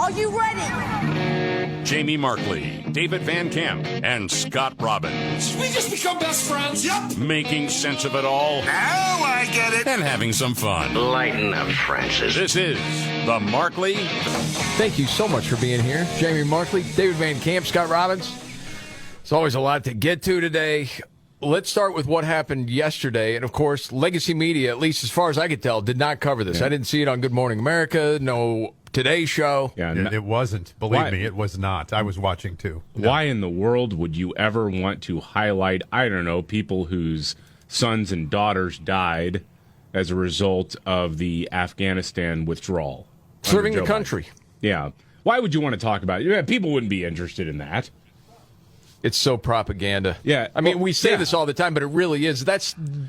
Are you ready? Jamie Markley, David Van Camp, and Scott Robbins. We just become best friends. Yep. Making sense of it all. Now I get it. And having some fun. Lighten up, Francis. This is the Markley. Thank you so much for being here. Jamie Markley, David Van Camp, Scott Robbins. It's always a lot to get to today. Let's start with what happened yesterday. And, of course, legacy media, at least as far as I could tell, did not cover this. I didn't see it on Good Morning America, no Today Show. Yeah, it wasn't. Believe me, it was not. I was watching, too. No. Why in the world would you ever want to highlight, I don't know, people whose sons and daughters died as a result of the Afghanistan withdrawal? Serving the country. Yeah. Why would you want to talk about it? Yeah, people wouldn't be interested in that. It's so propaganda. Yeah. I mean, we say this all the time, but it really is.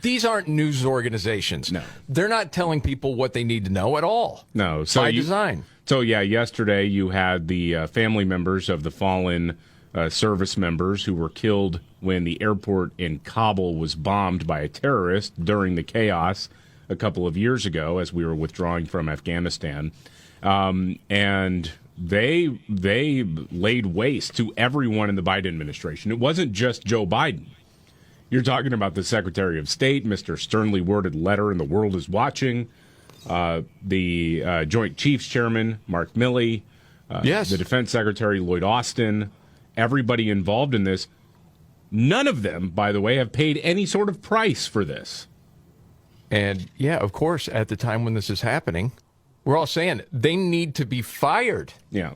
These aren't news organizations. No. They're not telling people what they need to know at all. No. By design. So, yeah, yesterday you had the family members of the fallen service members who were killed when the airport in Kabul was bombed by a terrorist during the chaos a couple of years ago as we were withdrawing from Afghanistan. And they laid waste to everyone in the Biden administration. It wasn't just Joe Biden. You're talking about the Secretary of State, Mr. Sternly worded letter, and the world is watching. The Joint Chiefs Chairman, Mark Milley. Yes. The Defense Secretary, Lloyd Austin. Everybody involved in this. None of them, by the way, have paid any sort of price for this. And, yeah, of course, at the time when this is happening, we're all saying they need to be fired. Yeah.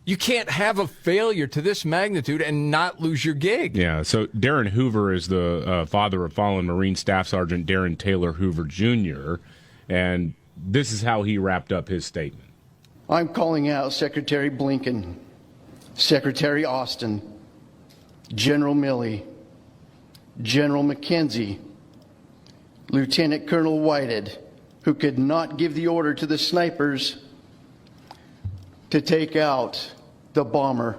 You can't have a failure to this magnitude and not lose your gig. Yeah, so Darren Hoover is the father of fallen Marine Staff Sergeant Darren Taylor Hoover Jr., and this is how he wrapped up his statement. I'm calling out Secretary Blinken, Secretary Austin, General Milley, General McKenzie, Lieutenant Colonel Whitehead, who could not give the order to the snipers to take out the bomber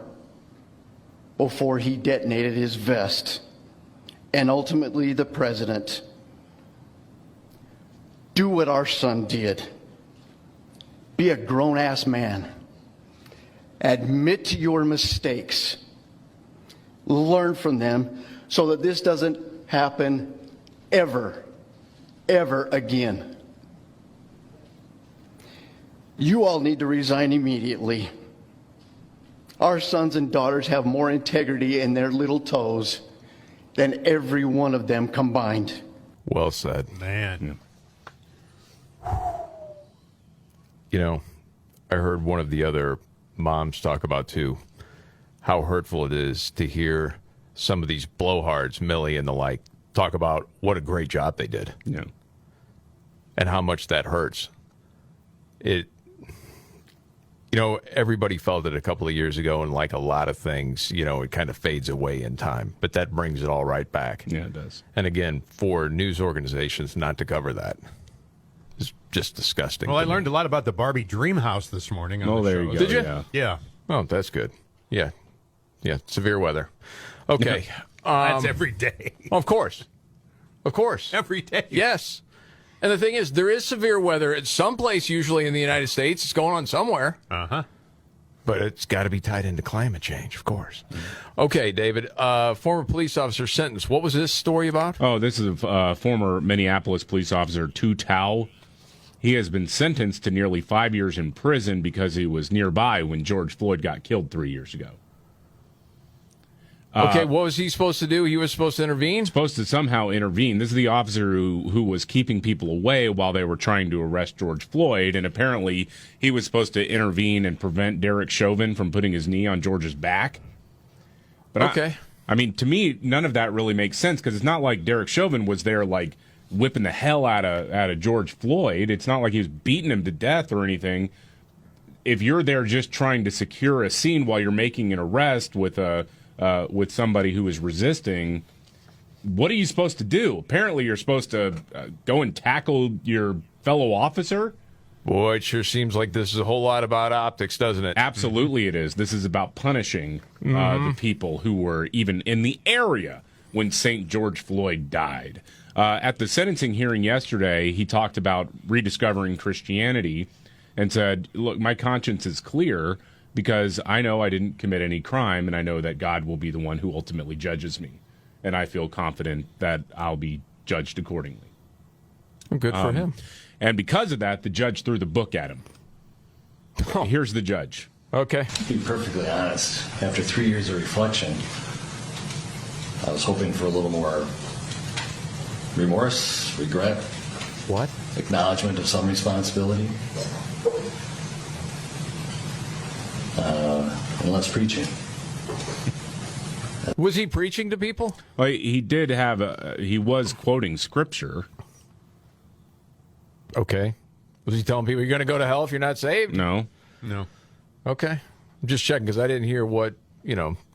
before he detonated his vest, and ultimately the president. Do what our son did. Be a grown-ass man. Admit to your mistakes. Learn from them so that this doesn't happen ever again. You all need to resign immediately. Our sons and daughters have more integrity in their little toes than every one of them combined. Well said. Man. You know, I heard one of the other moms talk about, too, how hurtful it is to hear some of these blowhards, Millie and the like, talk about what a great job they did. Yeah. And how much that hurts. Everybody felt it a couple of years ago, and like a lot of things, it kind of fades away in time. But that brings it all right back. Yeah, it does. And again, for news organizations not to cover that is just disgusting. Well, I learned a lot about the Barbie Dream House this morning. On the there show. you go. Did you? Yeah. Yeah. Oh, that's good. Yeah. Severe weather. Okay. That's every day. Of course. Every day. Yes. And the thing is, there is severe weather at some place, usually in the United States. It's going on somewhere. Uh-huh. But it's got to be tied into climate change, of course. Okay, David, former police officer sentenced. What was this story about? Oh, this is a former Minneapolis police officer, Tu Tao. He has been sentenced to nearly 5 years in prison because he was nearby when George Floyd got killed 3 years ago. Okay, what was he supposed to do? He was supposed to intervene? Supposed to somehow intervene. This is the officer who was keeping people away while they were trying to arrest George Floyd, and apparently he was supposed to intervene and prevent Derek Chauvin from putting his knee on George's back. But okay. I mean, to me, none of that really makes sense because it's not like Derek Chauvin was there, like, whipping the hell out of George Floyd. It's not like he was beating him to death or anything. If you're there just trying to secure a scene while you're making an arrest with somebody who is resisting, what are you supposed to do? Apparently, you're supposed to go and tackle your fellow officer. Boy, it sure seems like this is a whole lot about optics, doesn't it? Absolutely it is. This is about punishing the people who were even in the area when St. George Floyd died. At the sentencing hearing yesterday, he talked about rediscovering Christianity and said, look, my conscience is clear. because I know I didn't commit any crime, and I know that God will be the one who ultimately judges me. And I feel confident that I'll be judged accordingly. Good for him. And because of that, the judge threw the book at him. Oh. Here's the judge. Okay. To be perfectly honest, after 3 years of reflection, I was hoping for a little more remorse, regret, What? acknowledgement of some responsibility, and less preaching. Was he preaching to people? Well, he did have he was quoting scripture. Okay. Was he telling people you're going to go to hell if you're not saved? No. Okay. I'm just checking because I didn't hear what,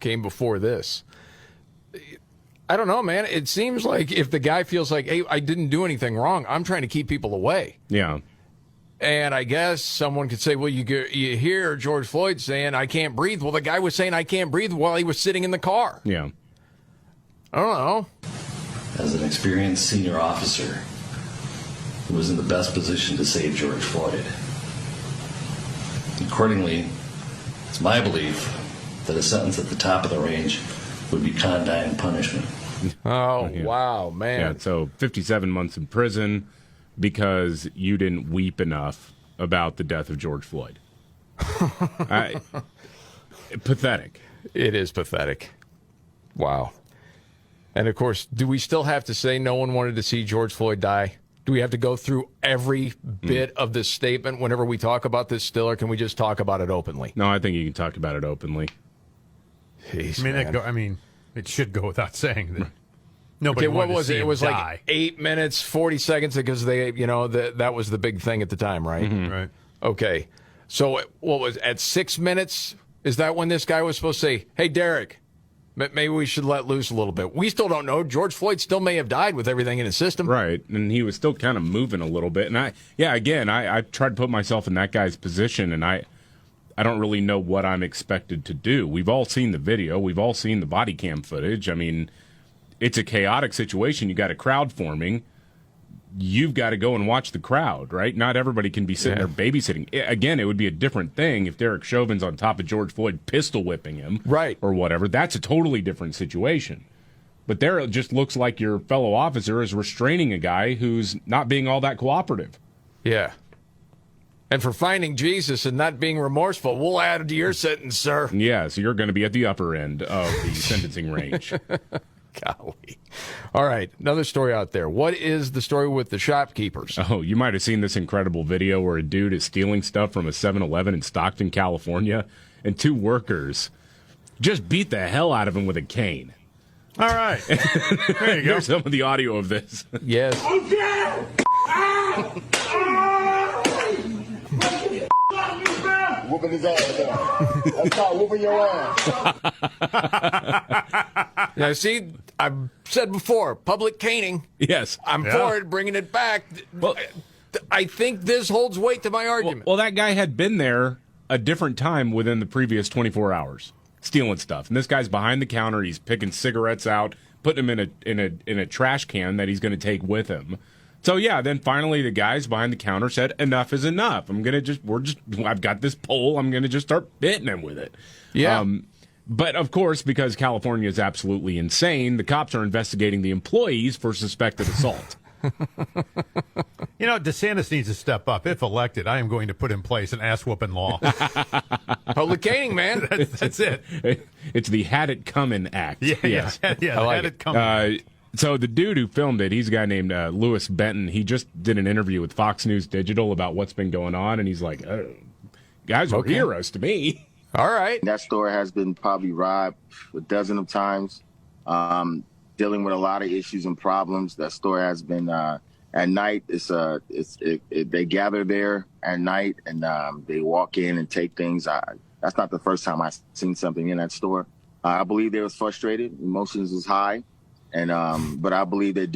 came before this. I don't know, man. It seems like if the guy feels like, hey, I didn't do anything wrong, I'm trying to keep people away. Yeah. And I guess someone could say, well, you hear George Floyd saying, I can't breathe. Well, the guy was saying I can't breathe while he was sitting in the car. Yeah. I don't know. As an experienced senior officer who was in the best position to save George Floyd. Accordingly, it's my belief that a sentence at the top of the range would be condign punishment. Oh, wow, man. Yeah, so 57 months in prison because you didn't weep enough about the death of George Floyd. Pathetic. It is pathetic. Wow. And, of course, do we still have to say no one wanted to see George Floyd die? Do we have to go through every bit of this statement whenever we talk about this still, or can we just talk about it openly? No, I think you can talk about it openly. Jeez, It should go without saying that nobody what wanted was to see it? It him was die. like 8 minutes, 40 seconds because they, that was the big thing at the time, right? Right. Okay. So what was at 6 minutes? Is that when this guy was supposed to say, hey, Derek, maybe we should let loose a little bit? We still don't know. George Floyd still may have died with everything in his system. Right. And he was still kind of moving a little bit. And I tried to put myself in that guy's position, and I don't really know what I'm expected to do. We've all seen the video. We've all seen the body cam footage. I mean, it's a chaotic situation. You got a crowd forming. You've got to go and watch the crowd, right? Not everybody can be sitting there babysitting. Again, it would be a different thing if Derek Chauvin's on top of George Floyd pistol whipping him. Right. Or whatever. That's a totally different situation. But there it just looks like your fellow officer is restraining a guy who's not being all that cooperative. Yeah. And for finding Jesus and not being remorseful, we'll add it to your sentence, sir. Yeah, so you're going to be at the upper end of the sentencing range. Golly. All right, another story out there. What is the story with the shopkeepers? Oh, you might have seen this incredible video where a dude is stealing stuff from a 7-Eleven in Stockton, California, and 2 workers just beat the hell out of him with a cane. All right. There you go. Here's some of the audio of this. Yes. Whooping his ass down. That's called whooping your ass. Now, see, I've said before, public caning. Yes. I'm for it, bringing it back. Well, I think this holds weight to my argument. Well, that guy had been there a different time within the previous 24 hours, stealing stuff. And this guy's behind the counter. He's picking cigarettes out, putting them in a trash can that he's going to take with him. So yeah, then finally the guys behind the counter said, "Enough is enough. I've got this pole. I'm gonna just start hitting him with it." Yeah. But of course, because California is absolutely insane, the cops are investigating the employees for suspected assault. DeSantis needs to step up. If elected, I am going to put in place an ass-whooping law. Public caning, man. That's it. It's the Had It Comin' Act. Yeah, I like had it coming. So the dude who filmed it, he's a guy named Louis Benton. He just did an interview with Fox News Digital about what's been going on, and he's like, guys are heroes to me. All right. That store has been probably robbed a dozen of times, dealing with a lot of issues and problems. That store has been at night. They gather there at night and they walk in and take things. That's not the first time I've seen something in that store. I believe they was frustrated. Emotions was high. And but I believe they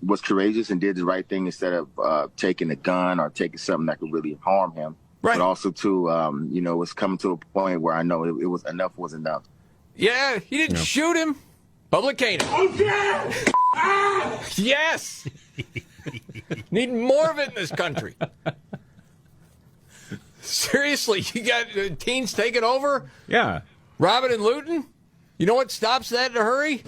was courageous and did the right thing instead of taking a gun or taking something that could really harm him. Right. But also too, was coming to a point where I know it was enough was enough. Yeah, he didn't shoot him. Public caning. Yes. Need more of it in this country. Seriously, you got teens taking over? Yeah. Robbing and looting? You know what stops that in a hurry?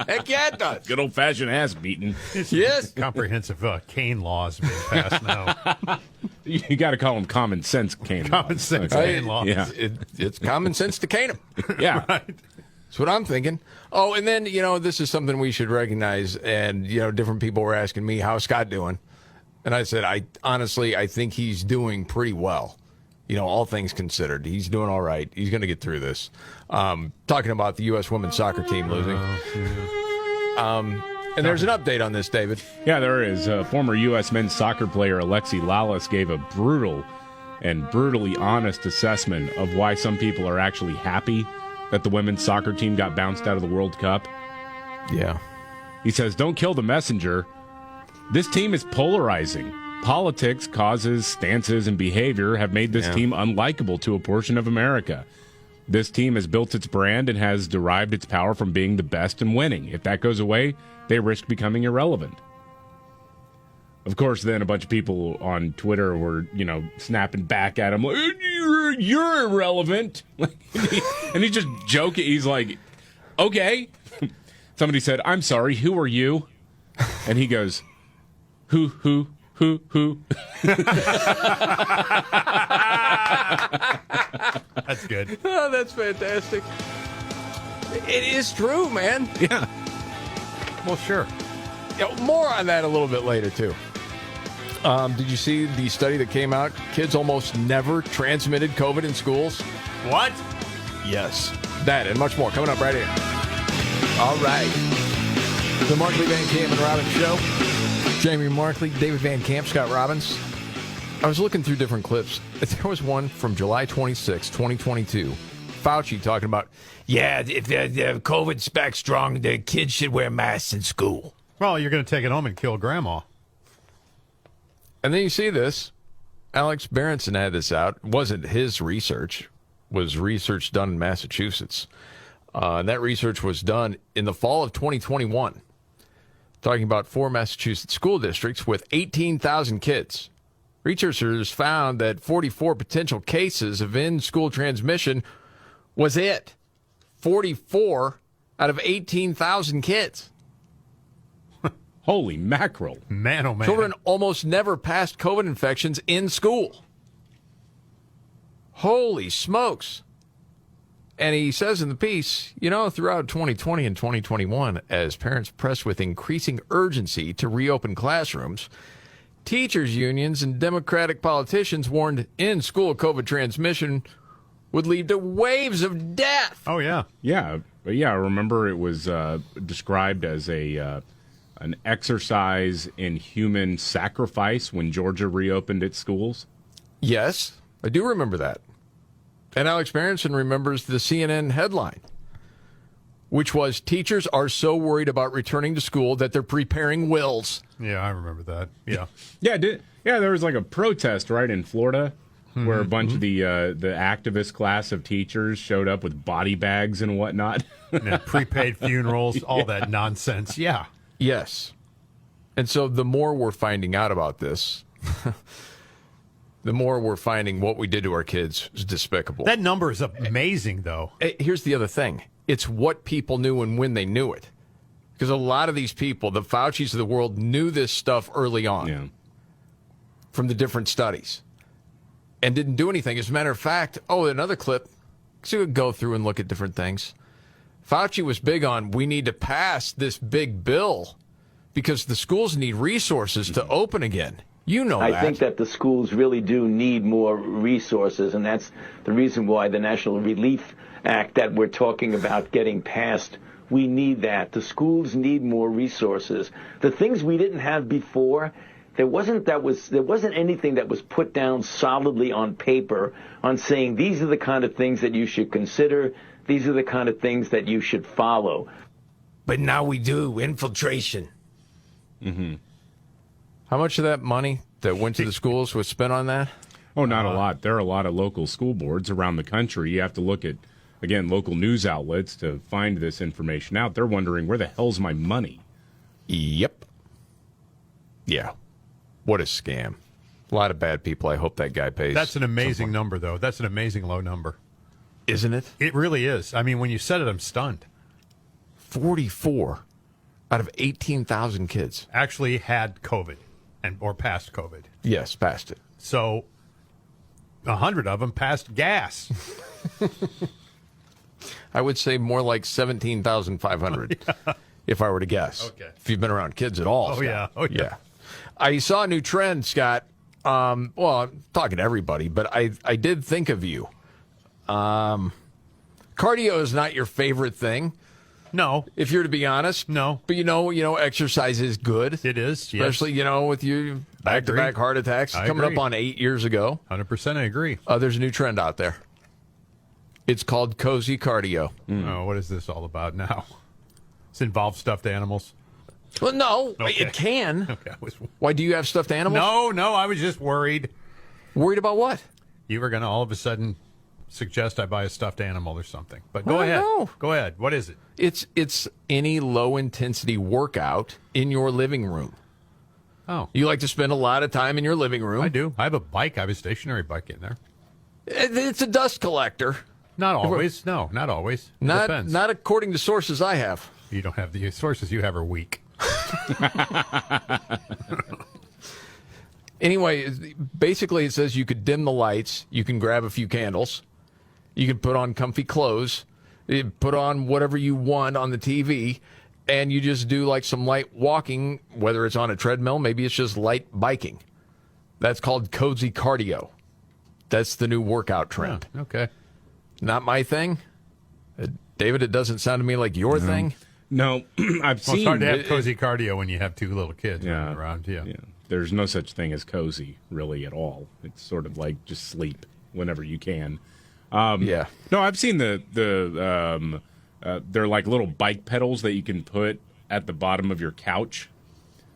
Heck yeah, it does. Good old-fashioned ass beating. Yes. Comprehensive cane laws being passed now. You got to call them common sense cane Common laws. sense Okay. cane laws. Yeah. It's common sense to cane them. Yeah. Right. That's what I'm thinking. Oh, and then, this is something we should recognize. And, different people were asking me, how's Scott doing? And I said, I think he's doing pretty well. All things considered. He's doing all right. He's going to get through this. Talking about the U.S. women's soccer team losing. And there's an update on this, David. Yeah, there is. Former U.S. men's soccer player Alexi Lalas gave a brutal and brutally honest assessment of why some people are actually happy that the women's soccer team got bounced out of the World Cup. Yeah. He says, don't kill the messenger. This team is polarizing. Politics, causes, stances, and behavior have made this team unlikable to a portion of America. This team has built its brand and has derived its power from being the best and winning. If that goes away, they risk becoming irrelevant. Of course, then a bunch of people on Twitter were, snapping back at him, like, you're irrelevant. And he's just joking. He's like, okay. Somebody said, I'm sorry, who are you? And he goes, who? That's good. Oh, that's fantastic. It is true, man. Yeah. Well, sure. More on that a little bit later, too. Did you see the study that came out? Kids almost never transmitted COVID in schools. What? Yes. That and much more coming up right here. All right. The Markley, Van Camp, and Robbins Show. Jamie Markley, David Van Camp, Scott Robbins. I was looking through different clips. There was one from July 26, 2022. Fauci talking about, if the COVID's back strong, the kids should wear masks in school. Well, you're going to take it home and kill Grandma. And then you see this. Alex Berenson had this out. It wasn't his research. It was research done in Massachusetts. That research was done in the fall of 2021. Talking about 4 Massachusetts school districts with 18,000 kids. Researchers found that 44 potential cases of in-school transmission was it. 44 out of 18,000 kids. Holy mackerel. Man, oh man. Children almost never passed COVID infections in school. Holy smokes. And he says in the piece, throughout 2020 and 2021, as parents pressed with increasing urgency to reopen classrooms, teachers' unions and Democratic politicians warned in-school COVID transmission would lead to waves of death. Oh, yeah. Yeah. I remember it was described as an exercise in human sacrifice when Georgia reopened its schools. Yes, I do remember that. And Alex Berenson remembers the CNN headline, which was, teachers are so worried about returning to school that they're preparing wills. Yeah, I remember that. Yeah. There was like a protest, right, in Florida, where a bunch of the activist class of teachers showed up with body bags and whatnot. And prepaid funerals, all that nonsense. Yeah. Yes. And so the more we're finding out about this, the more we're finding what we did to our kids is despicable. That number is amazing, though. Here's the other thing. It's what people knew and when they knew it. Because a lot of these people, the Faucis of the world, knew this stuff early on from the different studies and didn't do anything. As a matter of fact, another clip, so you could go through and look at different things. Fauci was big on, we need to pass this big bill because the schools need resources to open again. I think that the schools really do need more resources, and that's the reason why the National Relief Act that we're talking about getting passed, we need that. The schools need more resources. The things we didn't have before, there wasn't anything that was put down solidly on paper on saying these are the kind of things that you should consider, these are the kind of things that you should follow. But now we do, infiltration. Mm-hmm. How much of that money that went to the schools was spent on that? Oh, not a lot. There are a lot of local school boards around the country. You have to look at, again, local news outlets to find this information out. They're wondering, where the hell's my money? Yep. Yeah. What a scam. A lot of bad people. I hope that guy pays. That's an amazing number, though. That's an amazing low number. Isn't it? It really is. I mean, when you said it, I'm stunned. 44 out of 18,000 kids actually had COVID or passed COVID. Yes, passed it. So 100 of them passed gas. I would say more like 17,500 if I were to guess. Okay. If you've been around kids at all. Oh, Scott. yeah. Oh, yeah. I saw a new trend, Scott. Well, I'm talking to everybody, but I did think of you. Cardio is not your favorite thing. No. If you're to be honest. No. But, exercise is good. It is, yes. Especially, with you back-to-back heart attacks coming up on 8 years ago. 100% I agree. There's a new trend out there. It's called cozy cardio. Oh, what is this all about now? Does it involve stuffed animals? Well, no, Okay. it can. Okay. Why, do you have stuffed animals? No, I was just worried. Worried about what? You were going to all of a sudden suggest I buy a stuffed animal or something. But go ahead. No. Go ahead. What is it? It's any low-intensity workout in your living room. Oh. You like to spend a lot of time in your living room. I do. I have a bike. I have a stationary bike in there. It's a dust collector. Not always. No, not always. It depends. Not according to sources I have. You don't have the sources you have are weak. Anyway, basically it says you could dim the lights, you can grab a few candles, you can put on comfy clothes, you put on whatever you want on the TV, and you just do like some light walking, whether it's on a treadmill, maybe it's just light biking. That's called cozy cardio. That's the new workout trend. Oh, okay. Not my thing. David, it doesn't sound to me like your thing. No, I've seen. It's hard to have cozy cardio when you have two little kids running around. Yeah. There's no such thing as cozy, really, at all. It's sort of like just sleep whenever you can. No, I've seen they're like little bike pedals that you can put at the bottom of your couch.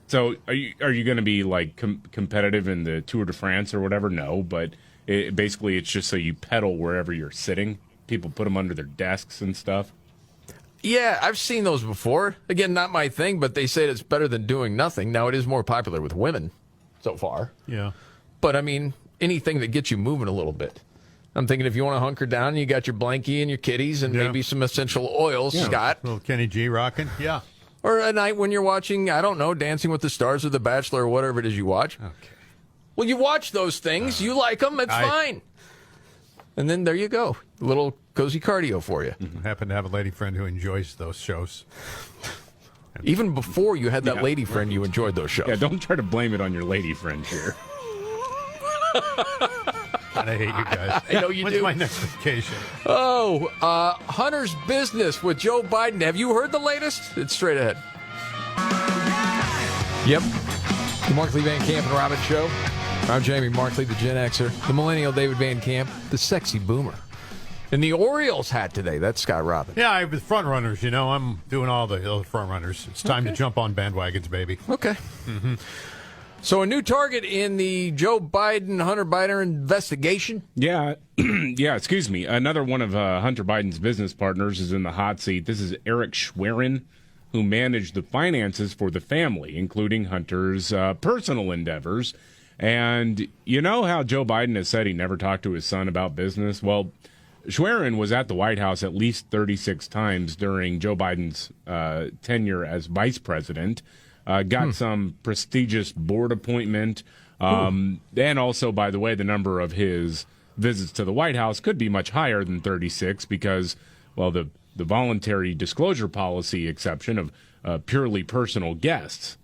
So are you going to be like competitive in the Tour de France or whatever? No, but basically it's just so you pedal wherever you're sitting. People put them under their desks and stuff. Yeah, I've seen those before. Again, not my thing, but they say it's better than doing nothing. Now, it is more popular with women so far. Yeah. But, I mean, anything that gets you moving a little bit. I'm thinking if you want to hunker down, you got your blankie and your kitties and maybe some essential oils, Scott. A little Kenny G rocking. Yeah. Or a night when you're watching, I don't know, Dancing with the Stars or The Bachelor or whatever it is you watch. Okay. Well, you watch those things. You like them. It's fine. And then there you go. A little cozy cardio for you. I happen to have a lady friend who enjoys those shows. Even before you had that lady friend, you enjoyed those shows. Yeah, don't try to blame it on your lady friend here. I hate you guys. I know you When's do. my next vacation? Oh, Hunter's Business with Joe Biden. Have you heard the latest? It's straight ahead. Yep. The Markley, Van Camp, and Robbins Show. I'm Jamie Markley, the Gen Xer, the Millennial David Van Camp, the sexy boomer. And the Orioles hat today. That's Scott Robbins. Yeah, I was front runners. I'm doing all the front runners. It's time to jump on bandwagons, baby. Okay. Mm-hmm. So a new target in the Joe Biden, Hunter Biden investigation? Yeah, excuse me. Another one of Hunter Biden's business partners is in the hot seat. This is Eric Schwerin, who managed the finances for the family, including Hunter's personal endeavors. And you know how Joe Biden has said he never talked to his son about business? Well, Schwerin was at the White House at least 36 times during Joe Biden's tenure as vice president. Got some prestigious board appointment. And also, by the way, the number of his visits to the White House could be much higher than 36 because, well, the voluntary disclosure policy exception of purely personal guests.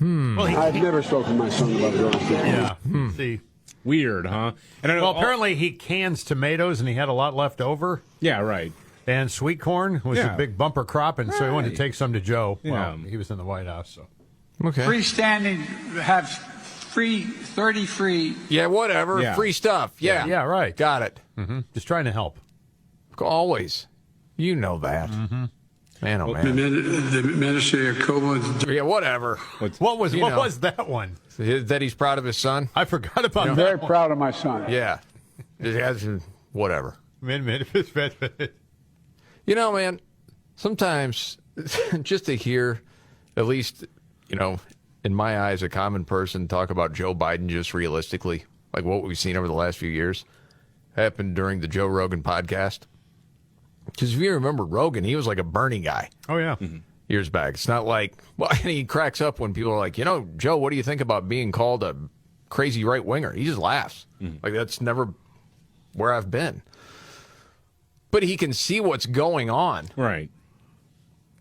Well, I've never spoken to my son about real estate. Yeah. See. Weird, huh? And I know, apparently he cans tomatoes and he had a lot left over. Yeah, right. And sweet corn was a big bumper crop, and so he wanted to take some to Joe. Well, he was in the White House, so. Okay. Freestanding, have free, 30 free. Yeah, whatever. Yeah. Free stuff. Yeah. Yeah, right. Got it. Mm-hmm. Just trying to help. Always. You know that. Mm-hmm. Man, oh, man. The Ministry of Coburn. Yeah, whatever. What was that one? That he's proud of his son? I forgot about that. I'm very proud of my son. Yeah. Whatever. You know, man, sometimes just to hear, at least, in my eyes, a common person talk about Joe Biden just realistically, like what we've seen over the last few years, happened during the Joe Rogan podcast. Because if you remember Rogan, he was like a Bernie guy. Oh, yeah. Years back. It's not like, well, and he cracks up when people are like, Joe, what do you think about being called a crazy right-winger? He just laughs. Like, that's never where I've been. But he can see what's going on. Right.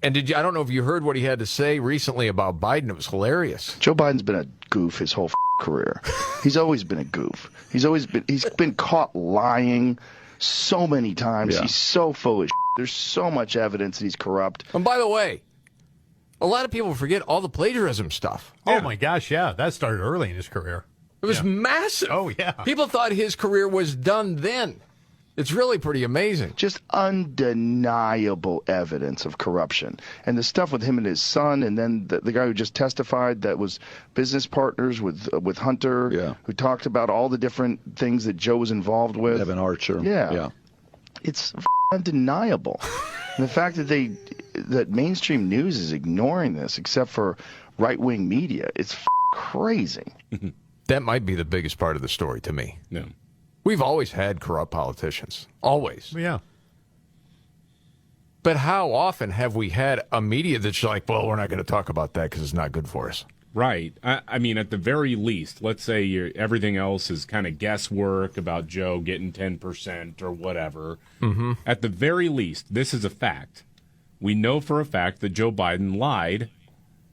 And I don't know if you heard what he had to say recently about Biden. It was hilarious. Joe Biden's been a goof his whole career. He's always been a goof. He's been caught lying so many times. Yeah. He's so full of shit. There's so much evidence that he's corrupt. And by the way, a lot of people forget all the plagiarism stuff. Oh, my gosh, yeah. That started early in his career. It was massive. Oh, yeah. People thought his career was done then. It's really pretty amazing. Just undeniable evidence of corruption. And the stuff with him and his son, and then the guy who just testified that was business partners with Hunter, who talked about all the different things that Joe was involved with. Evan Archer. Yeah. It's undeniable. And the fact that mainstream news is ignoring this, except for right-wing media, it's crazy. That might be the biggest part of the story to me. Yeah. We've always had corrupt politicians. Always. Yeah. But how often have we had a media that's like, well, we're not going to talk about that because it's not good for us? Right. I mean, at the very least, let's say everything else is kind of guesswork about Joe getting 10% or whatever. Mm-hmm. At the very least, this is a fact. We know for a fact that Joe Biden lied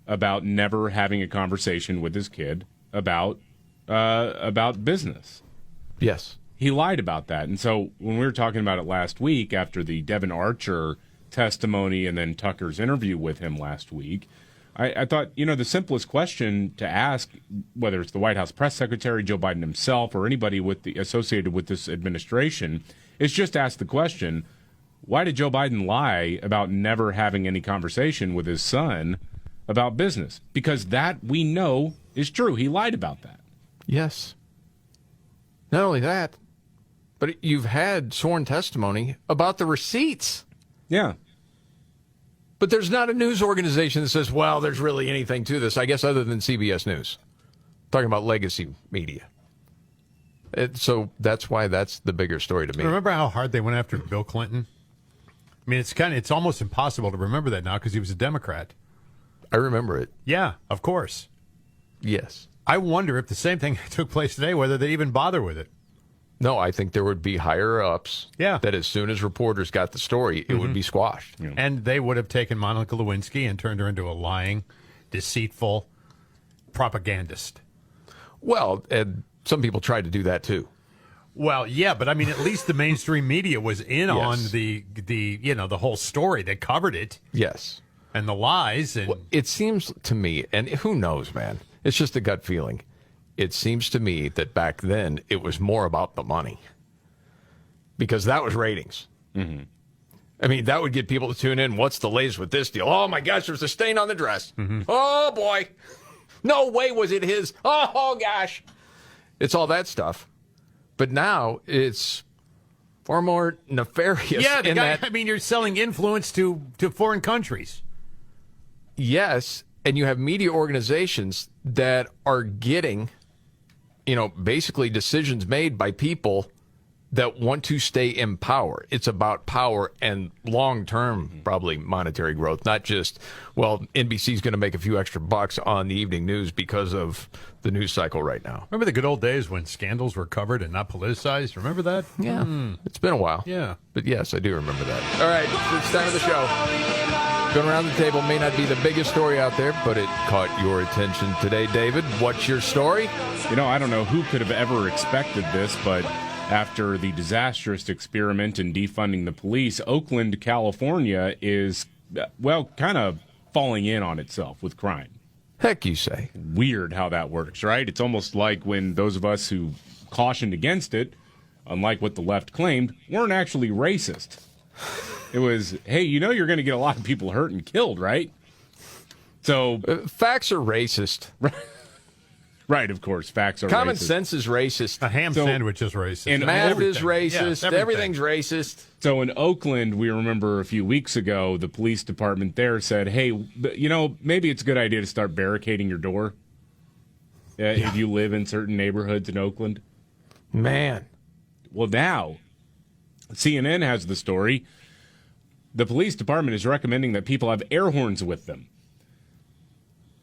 about never having a conversation with his kid about business. Yes. He lied about that. And so when we were talking about it last week after the Devin Archer testimony and then Tucker's interview with him last week, I thought, the simplest question to ask, whether it's the White House press secretary, Joe Biden himself, or anybody associated with this administration, is just ask the question, why did Joe Biden lie about never having any conversation with his son about business? Because that we know is true. He lied about that. Yes. Not only that, but you've had sworn testimony about the receipts. Yeah. But there's not a news organization that says, well, there's really anything to this, I guess, other than CBS News. Talking about legacy media. So that's why that's the bigger story to me. Remember how hard they went after Bill Clinton? I mean, it's almost impossible to remember that now because he was a Democrat. I remember it. Yeah, of course. Yes. I wonder if the same thing took place today, whether they'd even bother with it. No, I think there would be higher-ups that as soon as reporters got the story, it would be squashed. Yeah. And they would have taken Monica Lewinsky and turned her into a lying, deceitful propagandist. Well, and some people tried to do that, too. Well, yeah, but I mean, at least the mainstream media was in on the whole story. They covered it. Yes. And the lies. And well, it seems to me, and who knows, man, it's just a gut feeling. It seems to me that back then it was more about the money because that was ratings. Mm-hmm. I mean, that would get people to tune in. What's the latest with this deal? Oh, my gosh, there's a stain on the dress. Mm-hmm. Oh, boy. No way was it his. Oh, gosh. It's all that stuff. But now it's far more nefarious. Yeah, I mean, you're selling influence to foreign countries. Yes, and you have media organizations that are getting, basically decisions made by people that want to stay in power. It's about power and long-term, probably monetary growth, not just, well, NBC's going to make a few extra bucks on the evening news because of the news cycle right now. Remember the good old days when scandals were covered and not politicized? Remember that? Yeah. It's been a while. Yeah. But yes, I do remember that. All right, it's time of the show. Going around the table may not be the biggest story out there, but it caught your attention today. David, what's your story? I don't know who could have ever expected this, but after the disastrous experiment in defunding the police, Oakland, California is, kind of falling in on itself with crime. Heck, you say. Weird how that works, right? It's almost like when those of us who cautioned against it, unlike what the left claimed, weren't actually racist. It was, hey, you're going to get a lot of people hurt and killed, right? So facts are racist. Right, of course. Facts are Common racist. sense is racist. A ham sandwich is racist. And math is everything. racist. Yes, Everything's racist. So in Oakland, we remember a few weeks ago, the police department there said, hey, maybe it's a good idea to start barricading your door if you live in certain neighborhoods in Oakland. Man. Well, now, CNN has the story. The police department is recommending that people have air horns with them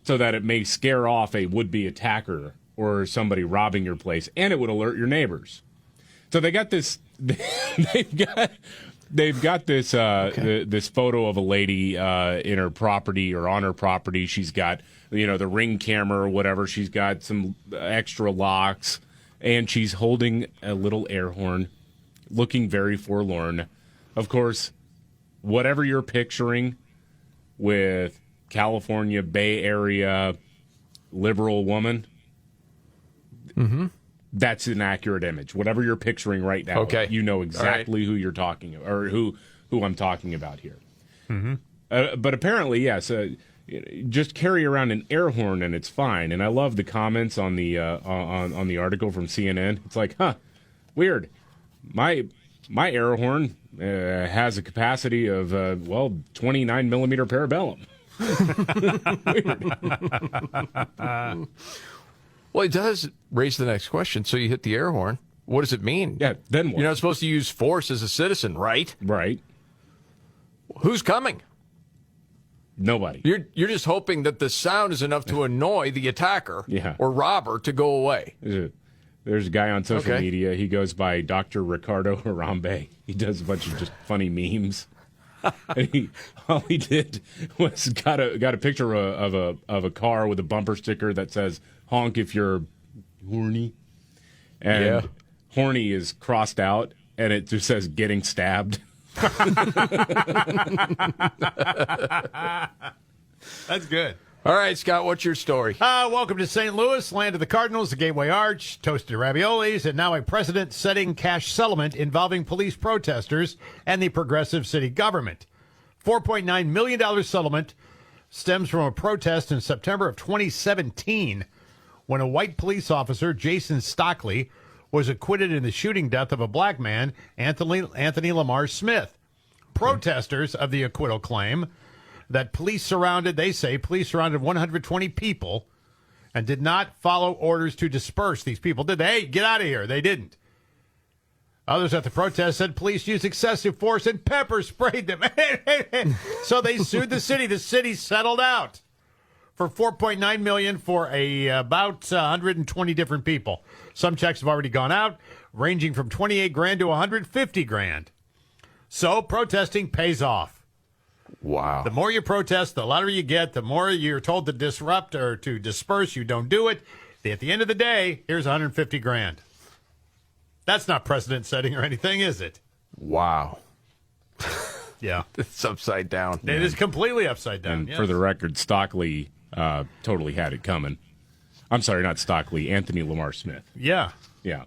so that it may scare off a would-be attacker or somebody robbing your place, and it would alert your neighbors. So they got this. They've got this this photo of a lady in her property or on her property. She's got the Ring camera or whatever. She's got some extra locks, and she's holding a little air horn, looking very forlorn. Of course, whatever you're picturing with California Bay Area liberal woman, that's an accurate image. Whatever you're picturing right now, you know exactly who you're talking about, or who I'm talking about here. But apparently, yes, just carry around an air horn and it's fine. And I love the comments on the on the article from CNN. It's like, weird. My air horn has a capacity of 29 millimeter parabellum. Well, it does raise the next question. So you hit the air horn. What does it mean? Yeah, then what? You're not supposed to use force as a citizen, right? Right. Who's coming? Nobody. You're just hoping that the sound is enough to annoy the attacker or robber to go away. There's a guy on social media. He goes by Dr. Ricardo Harambe. He does a bunch of just funny memes. And all he did was got a picture of a car with a bumper sticker that says "honk if you're horny," and horny is crossed out, and it just says "getting stabbed." That's good. All right, Scott, what's your story? Welcome to St. Louis, land of the Cardinals, the Gateway Arch, toasted raviolis, and now a precedent-setting cash settlement involving police protesters and the progressive city government. $4.9 million settlement stems from a protest in September of 2017 when a white police officer, Jason Stockley, was acquitted in the shooting death of a black man, Anthony Lamar Smith. Protesters of the acquittal claim that police surrounded 120 people and did not follow orders to disperse these people. Did they? Hey, get out of here. They didn't. Others at the protest said police used excessive force and pepper sprayed them. So they sued the city. The city settled out for $4.9 million for about 120 different people. Some checks have already gone out, ranging from $28,000 to $150,000. So protesting pays off. Wow. The more you protest, the louder you get, the more you're told to disrupt or to disperse. You don't do it. At the end of the day, here's $150,000. That's not precedent setting or anything, is it? Wow. Yeah. It's upside down. It is completely upside down. And yes. for the record, Stockley totally had it coming. I'm sorry, not Stockley, Anthony Lamar Smith. Yeah. Yeah.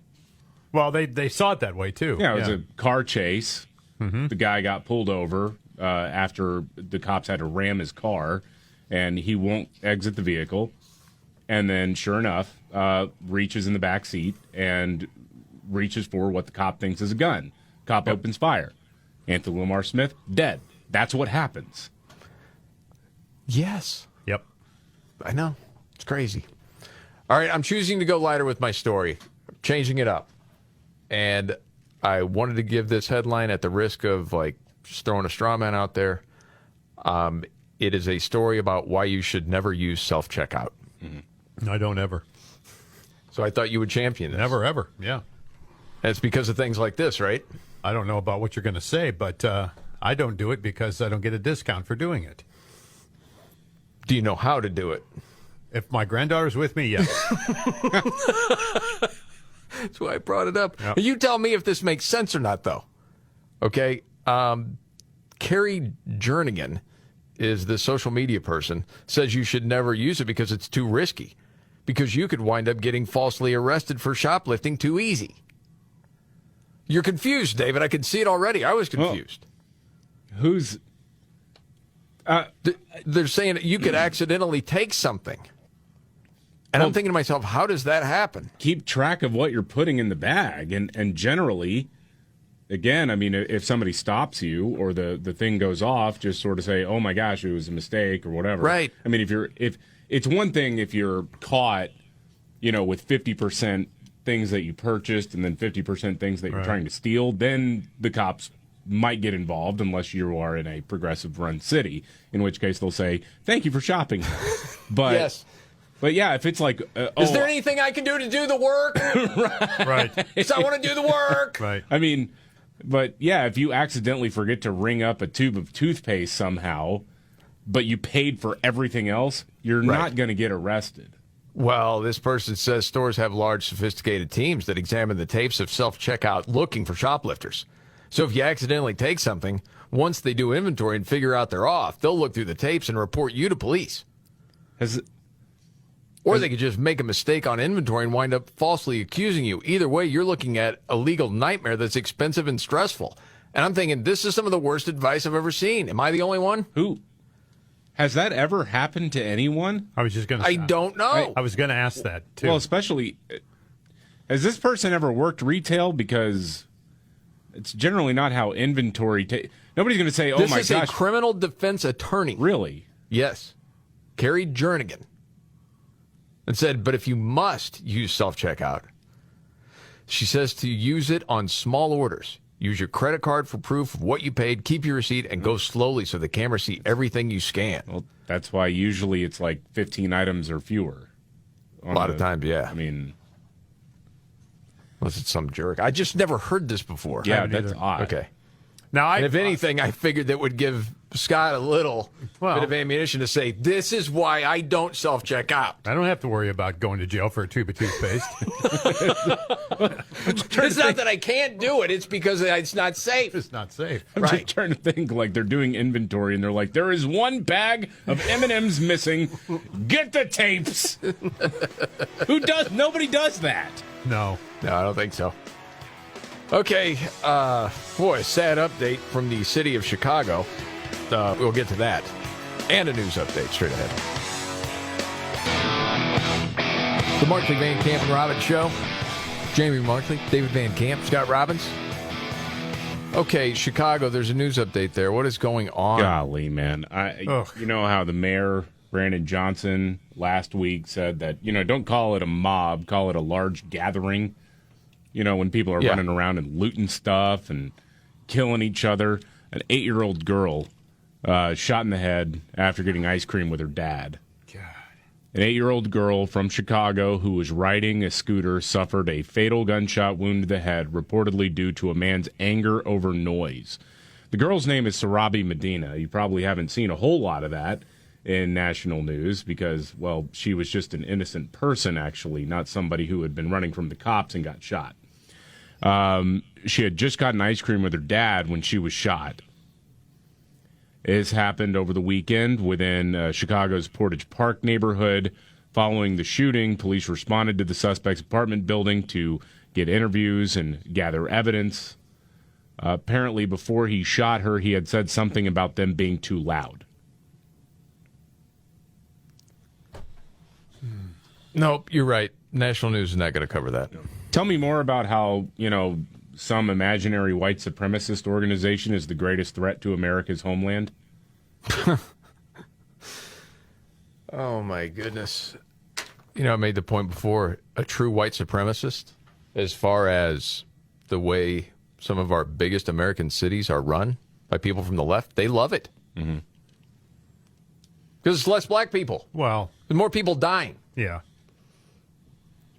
Well, they saw it that way, too. Yeah, it was a car chase. The guy got pulled over after the cops had to ram his car, and he won't exit the vehicle. And then, sure enough, reaches in the back seat and reaches for what the cop thinks is a gun. Cop opens fire. Anthony Lamar Smith, dead. That's what happens. Yes. Yep. I know. It's crazy. All right, I'm choosing to go lighter with my story. I'm changing it up. And I wanted to give this headline at the risk of, just throwing a straw man out there. It is a story about why you should never use self-checkout. I don't ever. So I thought you would champion this. Never, ever. Yeah. And it's because of things like this, right? I don't know about what you're going to say, but I don't do it because I don't get a discount for doing it. Do you know how to do it? If my granddaughter's with me, yes. That's why I brought it up. Yep. You tell me if this makes sense or not, though. Okay? Carrie Jernigan is the social media person, says you should never use it because it's too risky. Because you could wind up getting falsely arrested for shoplifting too easy. You're confused, David. I can see it already. I was confused. Who's... They're saying that you could accidentally take something And I'm thinking to myself, how does that happen? Keep track of what you're putting in the bag. And generally, again, I mean, if somebody stops you or the thing goes off, just sort of say, oh my gosh, it was a mistake or whatever. Right. I mean, if it's one thing if you're caught, with 50% things that you purchased and then 50% things that you're trying to steal, then the cops might get involved unless you are in a progressive run city, in which case they'll say, thank you for shopping. But yes. But yeah, if it's like, is there anything I can do to do the work? Right. Because I want to do the work. Right. I mean, but yeah, if you accidentally forget to ring up a tube of toothpaste somehow, but you paid for everything else, you're not going to get arrested. Well, this person says stores have large, sophisticated teams that examine the tapes of self-checkout looking for shoplifters. So if you accidentally take something, once they do inventory and figure out they're off, they'll look through the tapes and report you to police. Or they could just make a mistake on inventory and wind up falsely accusing you. Either way, you're looking at a legal nightmare that's expensive and stressful. And I'm thinking, this is some of the worst advice I've ever seen. Am I the only one? Who? Has that ever happened to anyone? I was just going to I don't know. I was going to ask that, too. Well, especially, has this person ever worked retail? Because it's generally not how inventory... Nobody's going to say, oh my gosh. This is a criminal defense attorney. Really? Yes. Carrie Jernigan. And said, but if you must use self-checkout, she says to use it on small orders. Use your credit card for proof of what you paid, keep your receipt, and go slowly so the camera see everything you scan. Well, that's why usually it's like 15 items or fewer. A lot of times, yeah. I mean... Unless it's some jerk. I just never heard this before. Yeah, that's odd. Okay. Now, and if anything, I figured that would give Scott a little bit of ammunition to say, this is why I don't self-check out. I don't have to worry about going to jail for a tube of toothpaste. It's not that I can't do it. It's because it's not safe. It's not safe. I'm just trying to think, like, they're doing inventory, and they're like, there is one bag of M&M's missing. Get the tapes. Who does? Nobody does that. No, I don't think so. Okay, boy, sad update from the city of Chicago. We'll get to that. And a news update straight ahead. The Markley, Van Camp, and Robbins Show. Jamie Markley, David Van Camp, Scott Robbins. Okay, Chicago, there's a news update there. What is going on? Golly, man. You know how the mayor, Brandon Johnson, last week said that, don't call it a mob, call it a large gathering. When people are running around and looting stuff and killing each other. An 8-year-old girl shot in the head after getting ice cream with her dad. God. An 8-year-old girl from Chicago who was riding a scooter suffered a fatal gunshot wound to the head, reportedly due to a man's anger over noise. The girl's name is Sarabi Medina. You probably haven't seen a whole lot of that in national news because, well, she was just an innocent person, actually, not somebody who had been running from the cops and got shot. She had just gotten ice cream with her dad when she was shot. This happened over the weekend within Chicago's Portage Park neighborhood. Following the shooting, police responded to the suspect's apartment building to get interviews and gather evidence. Apparently, before he shot her, he had said something about them being too loud. Nope, you're right. National news is not going to cover that. Tell me more about how, some imaginary white supremacist organization is the greatest threat to America's homeland. Oh, my goodness. I made the point before, a true white supremacist, as far as the way some of our biggest American cities are run by people from the left, they love it. Mm-hmm. Because it's less black people. Well, there's more people dying. Yeah.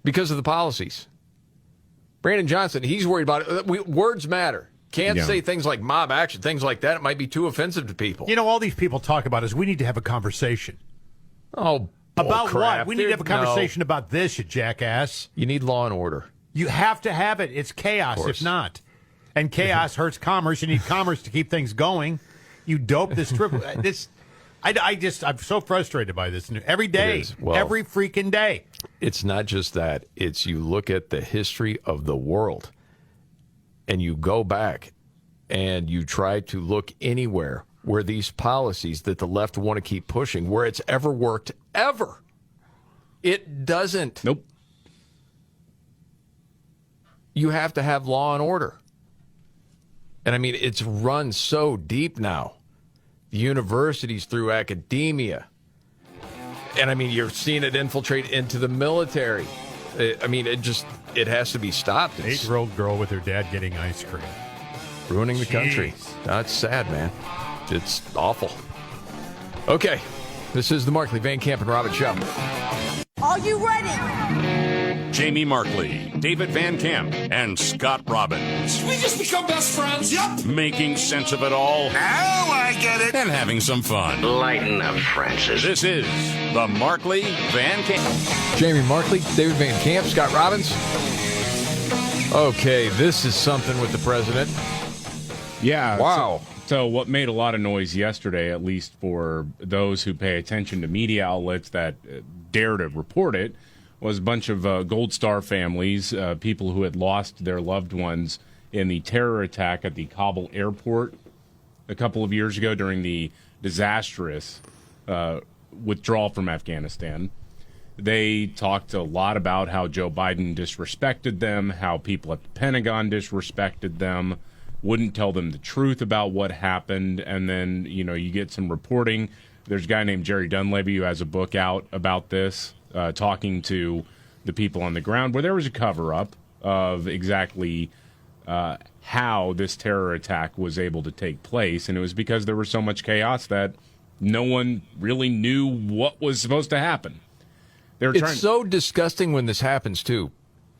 Because of the policies. Brandon Johnson, he's worried about it. Words matter. Can't say things like mob action, things like that. It might be too offensive to people. All these people talk about is we need to have a conversation. Oh, about crap. what? We need to have a conversation about this, you jackass. You need law and order. You have to have it. It's chaos if not. And chaos hurts commerce. You need commerce to keep things going. You dope this trip. I'm so frustrated by this. Every day. Well, every freaking day. It's not just that. It's you look at the history of the world and you go back and you try to look anywhere where these policies that the left want to keep pushing, where it's ever worked, ever. It doesn't. Nope. You have to have law and order. And I mean, it's run so deep now. Universities through academia. And I mean, you're seeing it infiltrate into the military. I mean, it has to be stopped. It's 8-year-old girl with her dad getting ice cream. ruining the country. That's sad, man. It's awful. Okay, this is the Markley, Van Camp, and Robbins Show. Are you ready? Jamie Markley, David Van Camp, and Scott Robbins. We just become best friends. Yep. Making sense of it all. Now I get it. And having some fun. Lighten up, Francis. This is the Markley, Van Camp. Jamie Markley, David Van Camp, Scott Robbins. Okay, this is something with the president. Yeah. Wow. So what made a lot of noise yesterday, at least for those who pay attention to media outlets that dare to report it, was a bunch of Gold Star families, people who had lost their loved ones in the terror attack at the Kabul airport a couple of years ago during the disastrous withdrawal from Afghanistan. They talked a lot about how Joe Biden disrespected them, how people at the Pentagon disrespected them, wouldn't tell them the truth about what happened, and then, you know, you get some reporting. There's a guy named Jerry Dunleavy who has a book out about this, talking to the people on the ground, where there was a cover-up of exactly how this terror attack was able to take place, and it was because there was so much chaos that no one really knew what was supposed to happen. It's so disgusting when this happens, too,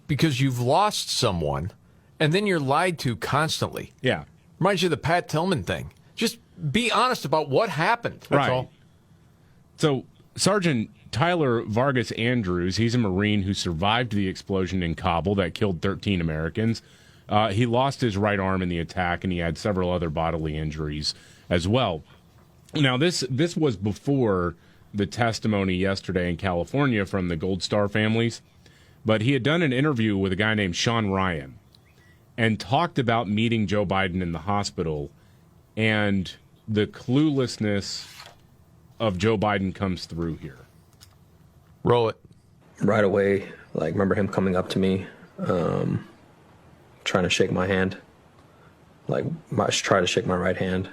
because you've lost someone, and then you're lied to constantly. Yeah. Reminds you of the Pat Tillman thing. Just be honest about what happened. That's Right. all. So Sergeant Tyler Vargas Andrews, he's a Marine who survived the explosion in Kabul that killed 13 Americans. He lost his right arm in the attack, and he had several other bodily injuries as well. Now, this was before the testimony yesterday in California from the Gold Star families, but he had done an interview with a guy named Sean Ryan and talked about meeting Joe Biden in the hospital, and the cluelessness of Joe Biden comes through here. Roll it. Right away, remember him coming up to me, trying to shake my hand, try to shake my right hand,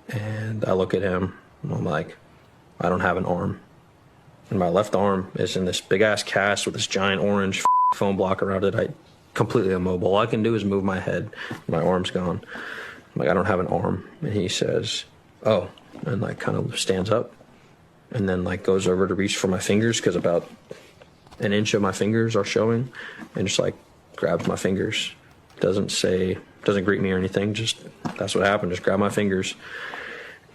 and I look at him, and I'm like, I don't have an arm. And my left arm is in this big-ass cast with this giant orange foam block around it. I completely immobile. All I can do is move my head. My arm's gone. I'm like, I don't have an arm. And he says, oh, and kind of stands up and then goes over to reach for my fingers because about an inch of my fingers are showing, and just grabs my fingers. Doesn't greet me or anything. Just, that's what happened. Just grab my fingers.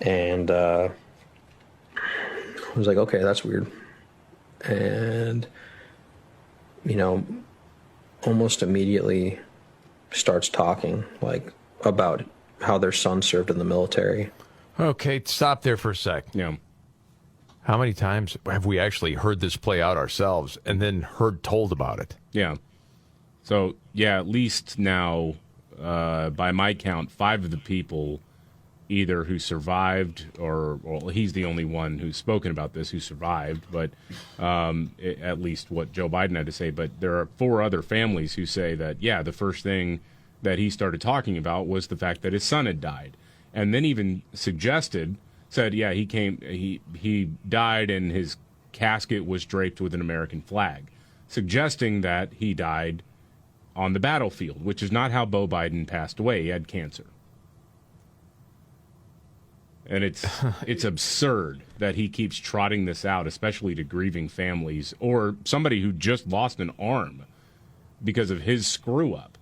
And I was like, okay, that's weird. And, almost immediately starts talking, about how their son served in the military. Okay, stop there for a sec. Yeah. How many times have we actually heard this play out ourselves and then heard told about it? Yeah. So, yeah, at least now, by my count, 5 of the people either who survived or he's the only one who's spoken about this who survived, but at least what Joe Biden had to say. But there are 4 other families who say that, yeah, the first thing that he started talking about was the fact that his son had died. And then even said, yeah, he died and his casket was draped with an American flag, suggesting that he died on the battlefield, which is not how Beau Biden passed away. He had cancer. And it's absurd that he keeps trotting this out, especially to grieving families or somebody who just lost an arm because of his screw-up.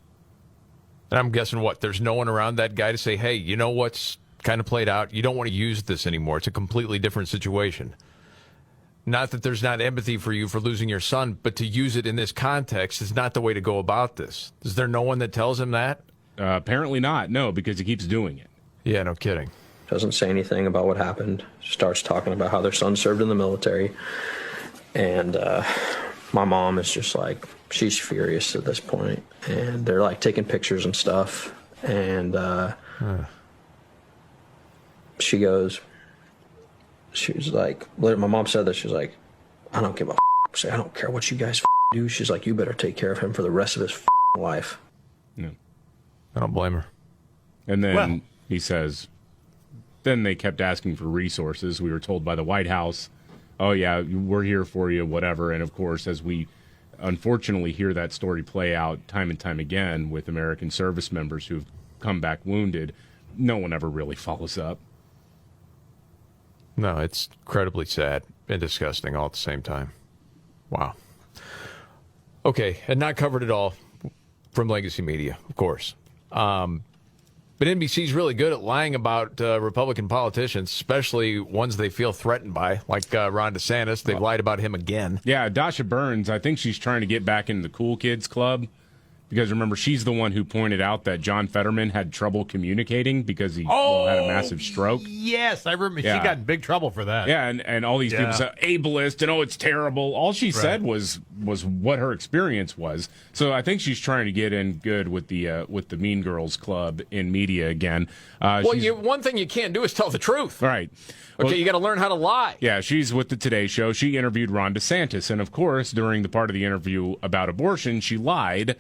And I'm guessing there's no one around that guy to say, hey, you know what's kind of played out? You don't want to use this anymore. It's a completely different situation. Not that there's not empathy for you for losing your son, but to use it in this context is not the way to go about this. Is there no one that tells him that? Apparently not, no, because he keeps doing it. Yeah, no kidding. Doesn't say anything about what happened. Starts talking about how their son served in the military. And my mom is just she's furious at this point. And they're taking pictures and stuff. And she was my mom said that, she was like, I don't give a was like, I don't care what you guys do. She's like, you better take care of him for the rest of his life. Yeah. I don't blame her. And then he says, then they kept asking for resources. We were told by the White House, oh, yeah, we're here for you, whatever. And, of course, as we unfortunately hear that story play out time and time again with American service members who've come back wounded, no one ever really follows up. No, it's incredibly sad and disgusting all at the same time. Wow. Okay, and not covered at all from legacy media, of course. But NBC's really good at lying about Republican politicians, especially ones they feel threatened by, like Ron DeSantis. They've lied about him again. Yeah, Dasha Burns, I think she's trying to get back into the cool kids club. Because remember, she's the one who pointed out that John Fetterman had trouble communicating because he had a massive stroke. Yes, I remember. Yeah. She got in big trouble for that. Yeah, and all these people said ableist and it's terrible. All she said was what her experience was. So I think she's trying to get in good with the Mean Girls Club in media again. One thing you can't do is tell the truth. Right. Okay, you got to learn how to lie. Yeah, she's with the Today Show. She interviewed Ron DeSantis, and of course, during the part of the interview about abortion, she lied.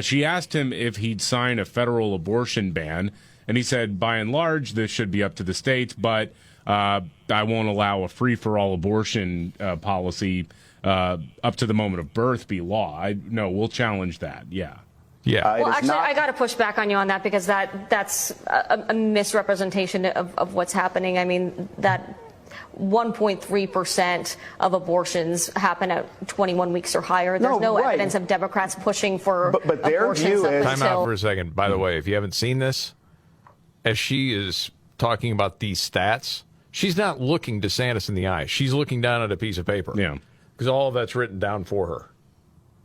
She asked him if he'd sign a federal abortion ban, and he said, by and large, this should be up to the states, but I won't allow a free-for-all abortion policy up to the moment of birth be law. No, we'll challenge that, yeah. Yeah. Well, actually, I got to push back on you on that because that's a misrepresentation of what's happening. I mean, that 1.3% of abortions happen at 21 weeks or higher. There's no evidence of Democrats pushing for but their abortions view up is... Time until... out for a second. By the way, if you haven't seen this, as she is talking about these stats, she's not looking DeSantis in the eye. She's looking down at a piece of paper. Yeah. Because all of that's written down for her.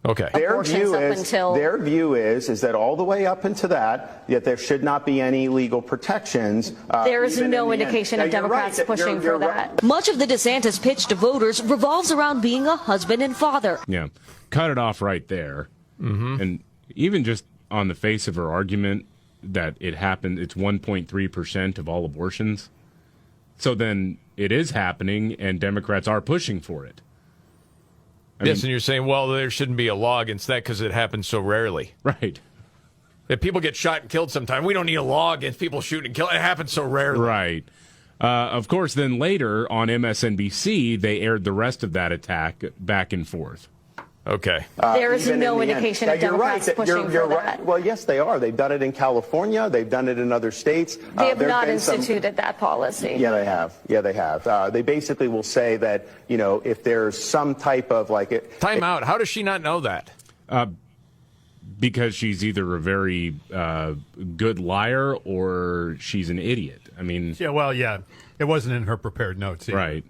Okay. Their view is that all the way up into that, yet there should not be any legal protections. There is no indication of Democrats pushing for that. Much of the DeSantis pitch to voters revolves around being a husband and father. Yeah. Cut it off right there. Mm-hmm. And even just on the face of her argument that it happened, it's 1.3% of all abortions. So then it is happening, and Democrats are pushing for it. And you're saying, well, there shouldn't be a law against that because it happens so rarely. Right. If people get shot and killed sometime, we don't need a law against people shooting and killing. It happens so rarely. Right. Of course, then later on MSNBC, they aired the rest of that attack back and forth. Okay. There is no indication of Democrats pushing for that. Well, yes, they are. They've done it in California. They've done it in other states. They have not instituted that policy. Yeah, they have. They basically will say that, if there's some type of Time out. How does she not know that? Because she's either a very good liar or she's an idiot. I mean... Yeah, it wasn't in her prepared notes either. Right.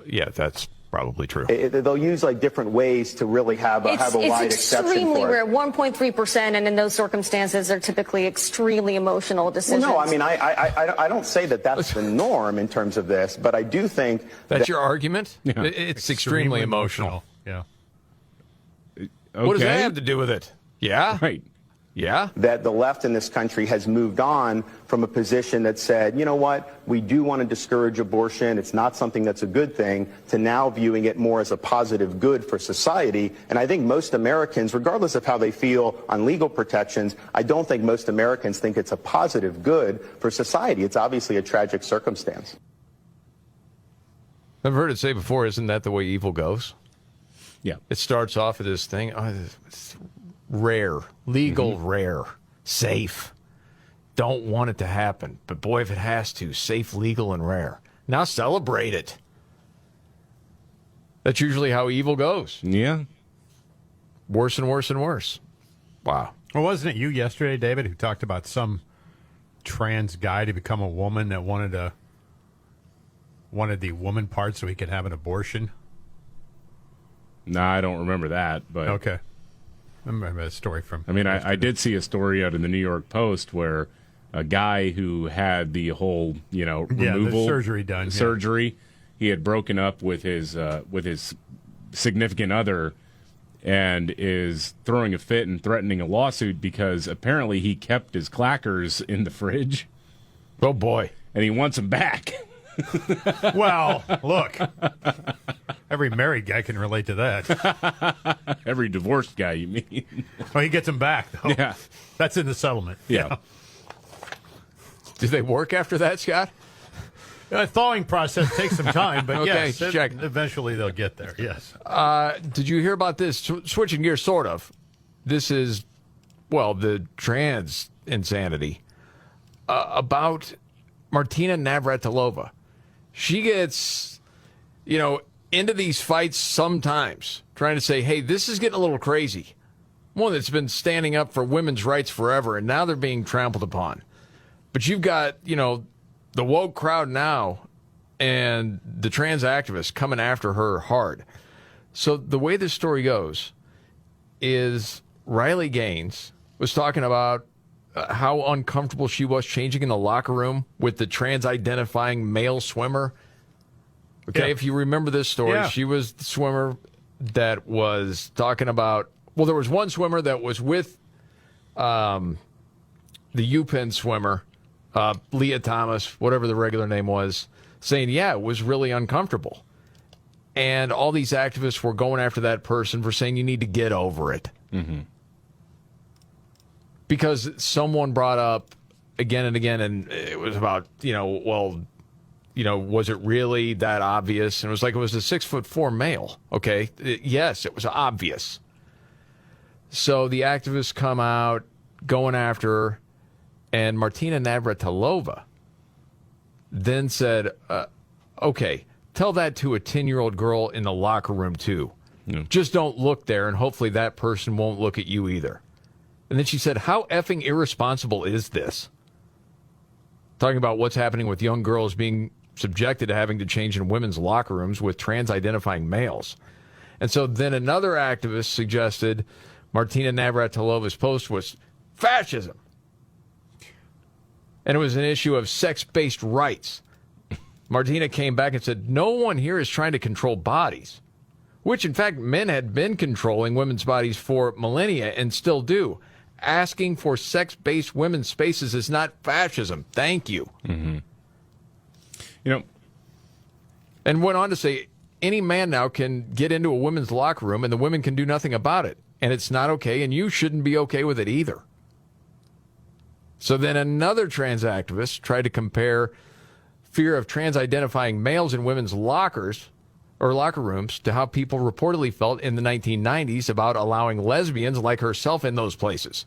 Yeah, that's probably true. They'll use different ways to really have a wide exception It's extremely for it. rare, 1.3%, and in those circumstances, they're typically extremely emotional decisions. Well, no, I mean, I don't say that that's the norm in terms of this, but I do think that's your argument. Yeah. It's extremely emotional. Yeah. Okay. What does that have to do with it? Yeah. Right. Yeah. That the left in this country has moved on from a position that said, you know what, we do want to discourage abortion. It's not something that's a good thing, to now viewing it more as a positive good for society. And I think most Americans, regardless of how they feel on legal protections, I don't think most Americans think it's a positive good for society. It's obviously a tragic circumstance. I've heard it say before, isn't that the way evil goes? Yeah. It starts off with this thing. It's rare, legal, rare, safe. Don't want it to happen. But boy, if it has to, safe, legal, and rare. Now celebrate it. That's usually how evil goes. Yeah. Worse and worse and worse. Wow. Well, wasn't it you yesterday, David, who talked about some trans guy to become a woman that wanted the woman part so he could have an abortion? No, I don't remember that. But okay. I remember a story from... I mean, I did see a story out in the New York Post where a guy who had the whole, removal... the surgery done. Surgery. He had broken up with his significant other and is throwing a fit and threatening a lawsuit because apparently he kept his clackers in the fridge. Oh, boy. And he wants them back. Well, look, every married guy can relate to that. Every divorced guy, you mean? Oh, he gets them back, though. Yeah. That's in the settlement. Yeah. Do they work after that, Scott? The thawing process takes some time, but Okay, yes, check. eventually they'll get there, yes. Did you hear about this? Switching gears, sort of. This is, well, the trans insanity. About Martina Navratilova. She gets, into these fights sometimes, trying to say, hey, this is getting a little crazy. One that's been standing up for women's rights forever, and now they're being trampled upon. But you've got, the woke crowd now and the trans activists coming after her hard. So the way this story goes is Riley Gaines was talking about how uncomfortable she was changing in the locker room with the trans-identifying male swimmer. Okay, Yeah. if you remember this story, Yeah. she was the swimmer that was talking about, well, there was one swimmer that was with the UPenn swimmer, Leah Thomas, whatever the regular name was, saying, yeah, it was really uncomfortable. And all these activists were going after that person for saying you need to get over it. Mm-hmm. Because someone brought up again and again, and it was about, was it really that obvious? And it was like, it was a 6'4" male. Okay. Yes, it was obvious. So the activists come out going after her, and Martina Navratilova then said, okay, tell that to a 10-year-old girl in the locker room, too. Yeah. Just don't look there, and hopefully that person won't look at you either. And then she said, how effing irresponsible is this? Talking about what's happening with young girls being subjected to having to change in women's locker rooms with trans-identifying males. And so then another activist suggested Martina Navratilova's post was fascism. And it was an issue of sex-based rights. Martina came back and said, no one here is trying to control bodies, which, in fact, men had been controlling women's bodies for millennia and still do. Asking for sex-based women's spaces is not fascism. Thank you. Mm-hmm. And went on to say, any man now can get into a women's locker room and the women can do nothing about it. And it's not okay, and you shouldn't be okay with it either. So then another trans activist tried to compare fear of trans-identifying males in women's lockers or locker rooms to how people reportedly felt in the 1990s about allowing lesbians like herself in those places.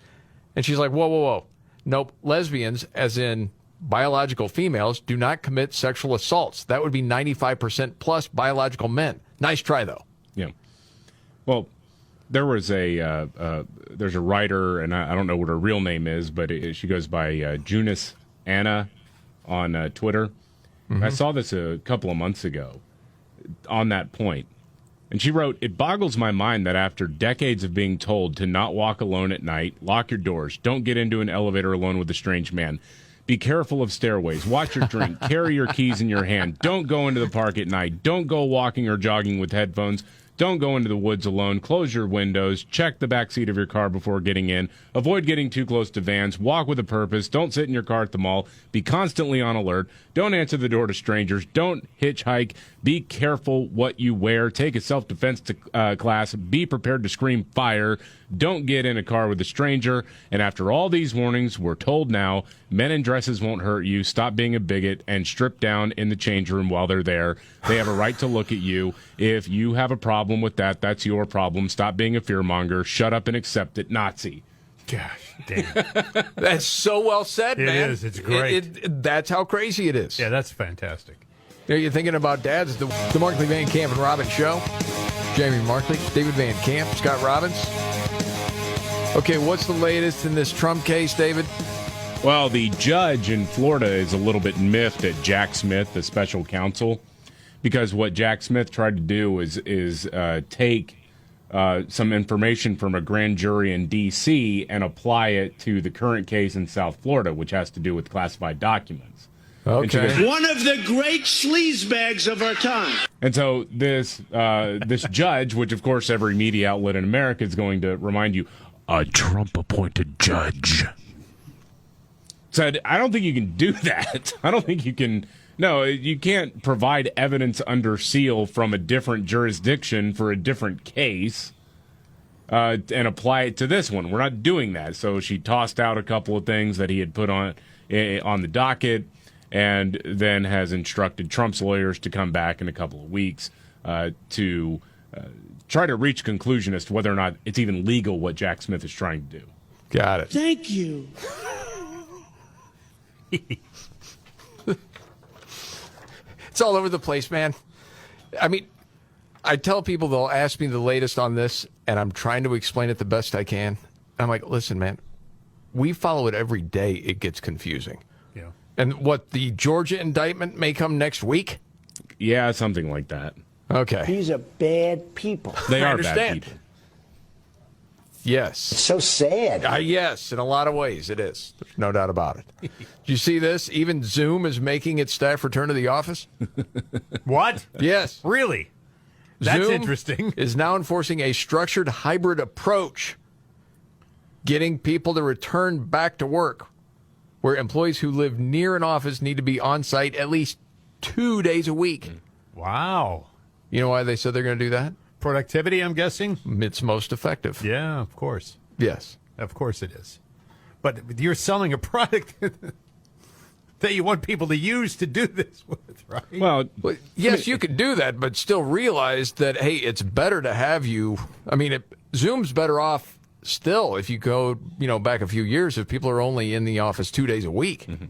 And she's like, whoa, whoa, whoa. Nope, lesbians, as in biological females, do not commit sexual assaults. That would be 95% plus biological men. Nice try, though. Yeah. Well, there was there's a writer, and I don't know what her real name is, but she goes by Junis Anna on Twitter. Mm-hmm. I saw this a couple of months ago on that point. And she wrote, it boggles my mind that after decades of being told to not walk alone at night, lock your doors, don't get into an elevator alone with a strange man, be careful of stairways, watch your drink, carry your keys in your hand, don't go into the park at night, don't go walking or jogging with headphones, don't go into the woods alone, close your windows, check the back seat of your car before getting in, avoid getting too close to vans, walk with a purpose, don't sit in your car at the mall, be constantly on alert, don't answer the door to strangers, don't hitchhike, be careful what you wear, take a self-defense class, be prepared to scream fire, don't get in a car with a stranger, and after all these warnings, we're told now, men in dresses won't hurt you, stop being a bigot, and strip down in the change room while they're there. They have a right to look at you. If you have a problem with that, that's your problem. Stop being a fearmonger. Shut up and accept it, Nazi. Gosh, damn. That's so well said, man. It is. It's great. That's how crazy it is. Yeah, that's fantastic. You're thinking about dads, the Markley, Van Camp, and Robbins show. Jamie Markley, David Van Camp, Scott Robbins. Okay, what's the latest in this Trump case, David? Well, the judge in Florida is a little bit miffed at Jack Smith, the special counsel, because what Jack Smith tried to do is take some information from a grand jury in D.C. and apply it to the current case in South Florida, which has to do with classified documents. Okay. One of the great sleazebags of our time. And so this judge, which of course every media outlet in America is going to remind you, a Trump-appointed judge, said, I don't think you can do that. I don't think you can No, you can't provide evidence under seal from a different jurisdiction for a different case and apply it to this one. We're not doing that. So she tossed out a couple of things that he had put on the docket, and then has instructed Trump's lawyers to come back in a couple of weeks to try to reach a conclusion as to whether or not it's even legal what Jack Smith is trying to do. Got it. Thank you. It's all over the place, man. I mean, I tell people they'll ask me the latest on this, and I'm trying to explain it the best I can. I'm like, listen, man, we follow it every day. It gets confusing. Yeah. And what, the Georgia indictment may come next week? Yeah, something like that. Okay. These are bad people. They are understand. bad people. Yes. It's so sad. Yes, in a lot of ways it is. There's no doubt about it. Do you see this? Even Zoom is making its staff return to the office. What? Yes. Really? That's Zoom interesting. Is now enforcing a structured hybrid approach, getting people to return back to work, where employees who live near an office need to be on site at least 2 days a week. Wow. You know why they said they're going to do that? Productivity, I'm guessing? It's most effective. Yeah, of course. Yes. Of course it is. But you're selling a product that you want people to use to do this with, right? Well, yes, you could do that, but still realize that, hey, it's better to have you. I mean, Zoom's better off still if you go, back a few years, if people are only in the office 2 days a week. Mm-hmm.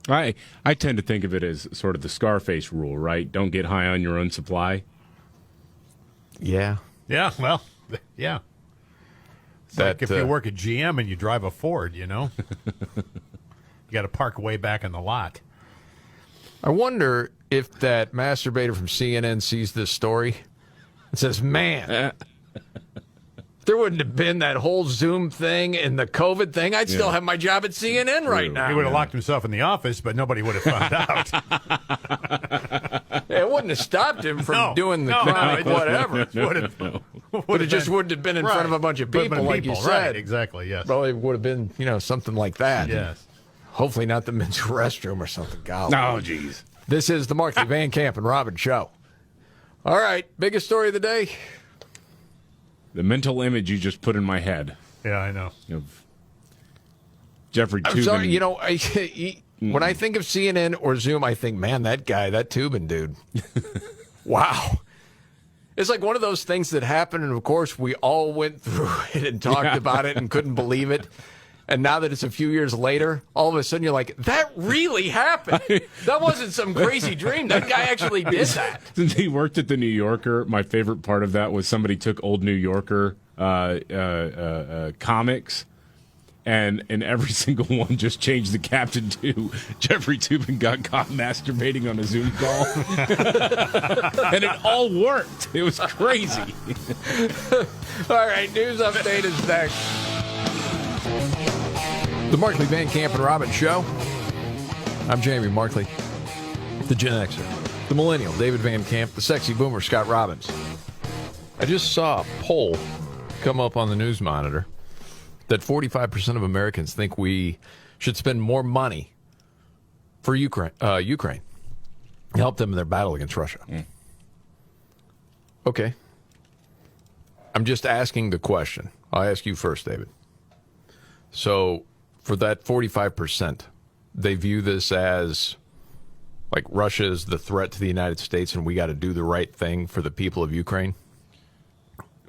I tend to think of it as sort of the Scarface rule, right? Don't get high on your own supply. Yeah. Yeah, well, yeah. It's like if you work at GM and you drive a Ford, you got to park way back in the lot. I wonder if that masturbator from CNN sees this story and says, man, if there wouldn't have been that whole Zoom thing and the COVID thing, I'd still have my job at CNN right now. He would have locked himself in the office, but nobody would have found out. It wouldn't have stopped him from doing the crime, whatever. But it just wouldn't have been in front of a bunch of people, like you said. Right, exactly, yes. Probably would have been, something like that. Yes. Hopefully not the men's restroom or something. God. Oh, jeez. This is the Markley, Van Camp, and Robbins Show. All right, biggest story of the day. The mental image you just put in my head. Yeah, I know. Of Jeffrey Toobin. I'm sorry, when I think of CNN or Zoom, I think, man, that guy, that Toobin dude. Wow. It's like one of those things that happened, and of course, we all went through it and talked about it and couldn't believe it. And now that it's a few years later, all of a sudden you're like, that really happened. That wasn't some crazy dream. That guy actually did that. Since he worked at the New Yorker, my favorite part of that was somebody took old New Yorker comics, and every single one just changed the caption to Jeffrey Toobin got caught masturbating on a Zoom call. And it all worked. It was crazy. All right, news update is next. The Markley, Van Camp, and Robbins Show. I'm Jamie Markley, the Gen Xer, the Millennial, David Van Camp, the sexy boomer, Scott Robbins. I just saw a poll come up on the news monitor that 45% of Americans think we should spend more money for Ukraine to help them in their battle against Russia. Okay. I'm just asking the question. I'll ask you first, David. So for that 45%, they view this as like Russia is the threat to the United States and we got to do the right thing for the people of Ukraine?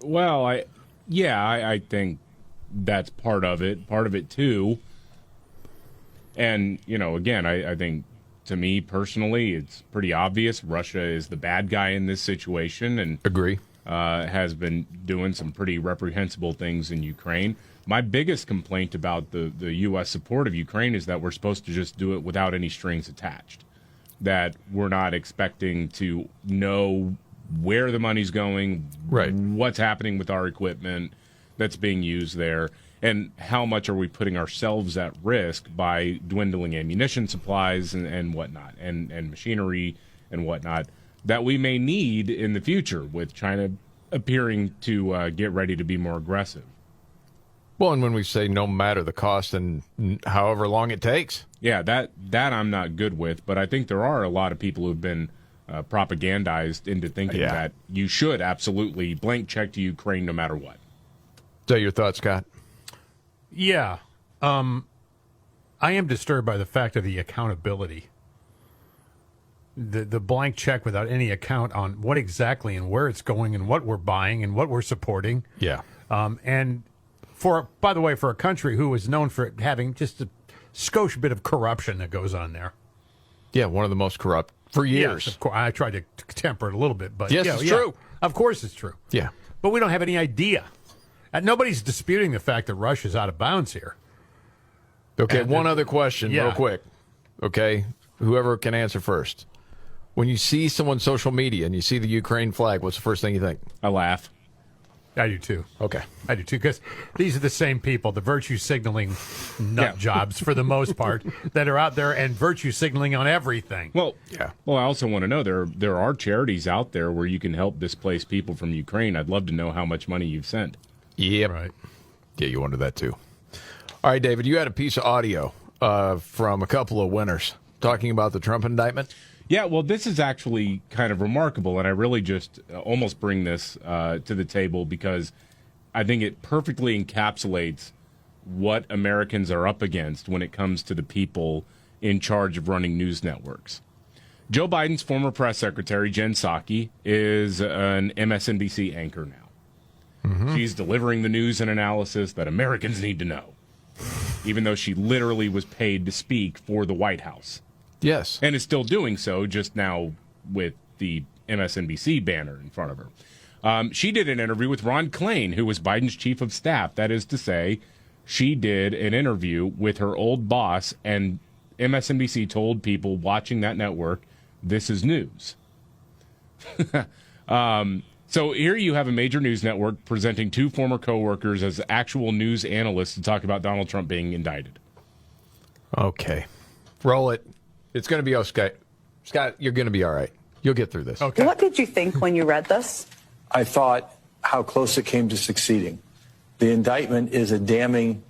Well, I think that's part of it. Part of it, too. And, again, I think to me personally, it's pretty obvious Russia is the bad guy in this situation and agree. Has been doing some pretty reprehensible things in Ukraine. My biggest complaint about the U.S. support of Ukraine is that we're supposed to just do it without any strings attached, that we're not expecting to know where the money's going, right, what's happening with our equipment that's being used there, and how much are we putting ourselves at risk by dwindling ammunition supplies and whatnot, and machinery and whatnot that we may need in the future with China appearing to get ready to be more aggressive. Well, and when we say no matter the cost and however long it takes. Yeah, that I'm not good with, but I think there are a lot of people who've been propagandized into thinking that you should absolutely blank check to Ukraine no matter what. Is that your thoughts, Scott? Yeah. I am disturbed by the fact of the accountability. The blank check without any account on what exactly and where it's going and what we're buying and what we're supporting. Yeah. And by the way, for a country who is known for having just a skosh bit of corruption that goes on there. Yeah, one of the most corrupt for years. Yes, of course. I tried to temper it a little bit, but yes, it's true. Of course it's true. Yeah. But we don't have any idea. And nobody's disputing the fact that Russia's out of bounds here. Okay, one other question real quick. Okay, whoever can answer first. When you see someone's social media and you see the Ukraine flag, what's the first thing you think? I laugh. I do too. Okay. I do too, because these are the same people, the virtue signaling nut jobs for the most part, that are out there and virtue signaling on everything. Well, Well, I also want to know there are charities out there where you can help displaced people from Ukraine. I'd love to know how much money you've sent. Yep. Right. Yeah, you wonder that too. All right, David, you had a piece of audio from a couple of winners talking about the Trump indictment. Yeah, well, this is actually kind of remarkable, and I really just almost bring this to the table because I think it perfectly encapsulates what Americans are up against when it comes to the people in charge of running news networks. Joe Biden's former press secretary, Jen Psaki, is an MSNBC anchor now. Mm-hmm. She's delivering the news and analysis that Americans need to know, even though she literally was paid to speak for the White House. Yes. And is still doing so, just now with the MSNBC banner in front of her. She did an interview with Ron Klain, who was Biden's chief of staff. That is to say, she did an interview with her old boss, and MSNBC told people watching that network, this is news. So here you have a major news network presenting two former coworkers as actual news analysts to talk about Donald Trump being indicted. Okay. Roll it. It's going to be okay. Scott, you're going to be all right. You'll get through this. Okay. What did you think when you read this? I thought how close it came to succeeding. The indictment is a damning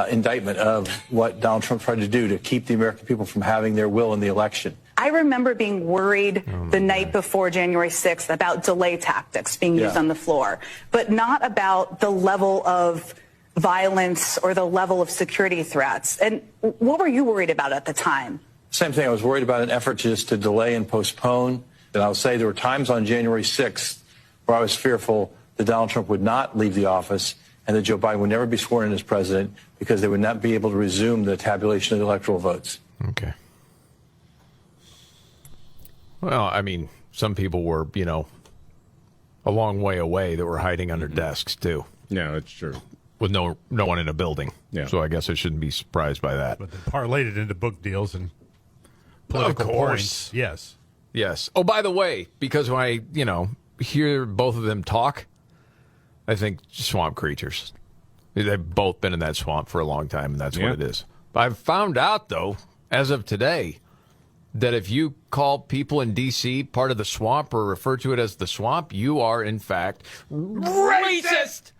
indictment of what Donald Trump tried to do to keep the American people from having their will in the election. I remember being worried the night before January 6th about delay tactics being used on the floor, but not about the level of violence or the level of security threats. And what were you worried about at the time? Same thing. I was worried about an effort just to delay and postpone. And I'll say there were times on January 6th where I was fearful that Donald Trump would not leave the office and that Joe Biden would never be sworn in as president because they would not be able to resume the tabulation of the electoral votes. Okay. Well, I mean, some people were, a long way away that were hiding under desks, too. Yeah, that's true. With no one in a building. Yeah. So I guess I shouldn't be surprised by that. But they parlayed it into book deals and political points. Yes. Yes. Oh, by the way, because when I, hear both of them talk, I think swamp creatures. They've both been in that swamp for a long time, and that's what it is. But I've found out, though, as of today, that if you call people in D.C. part of the swamp or refer to it as the swamp, you are, in fact, racist!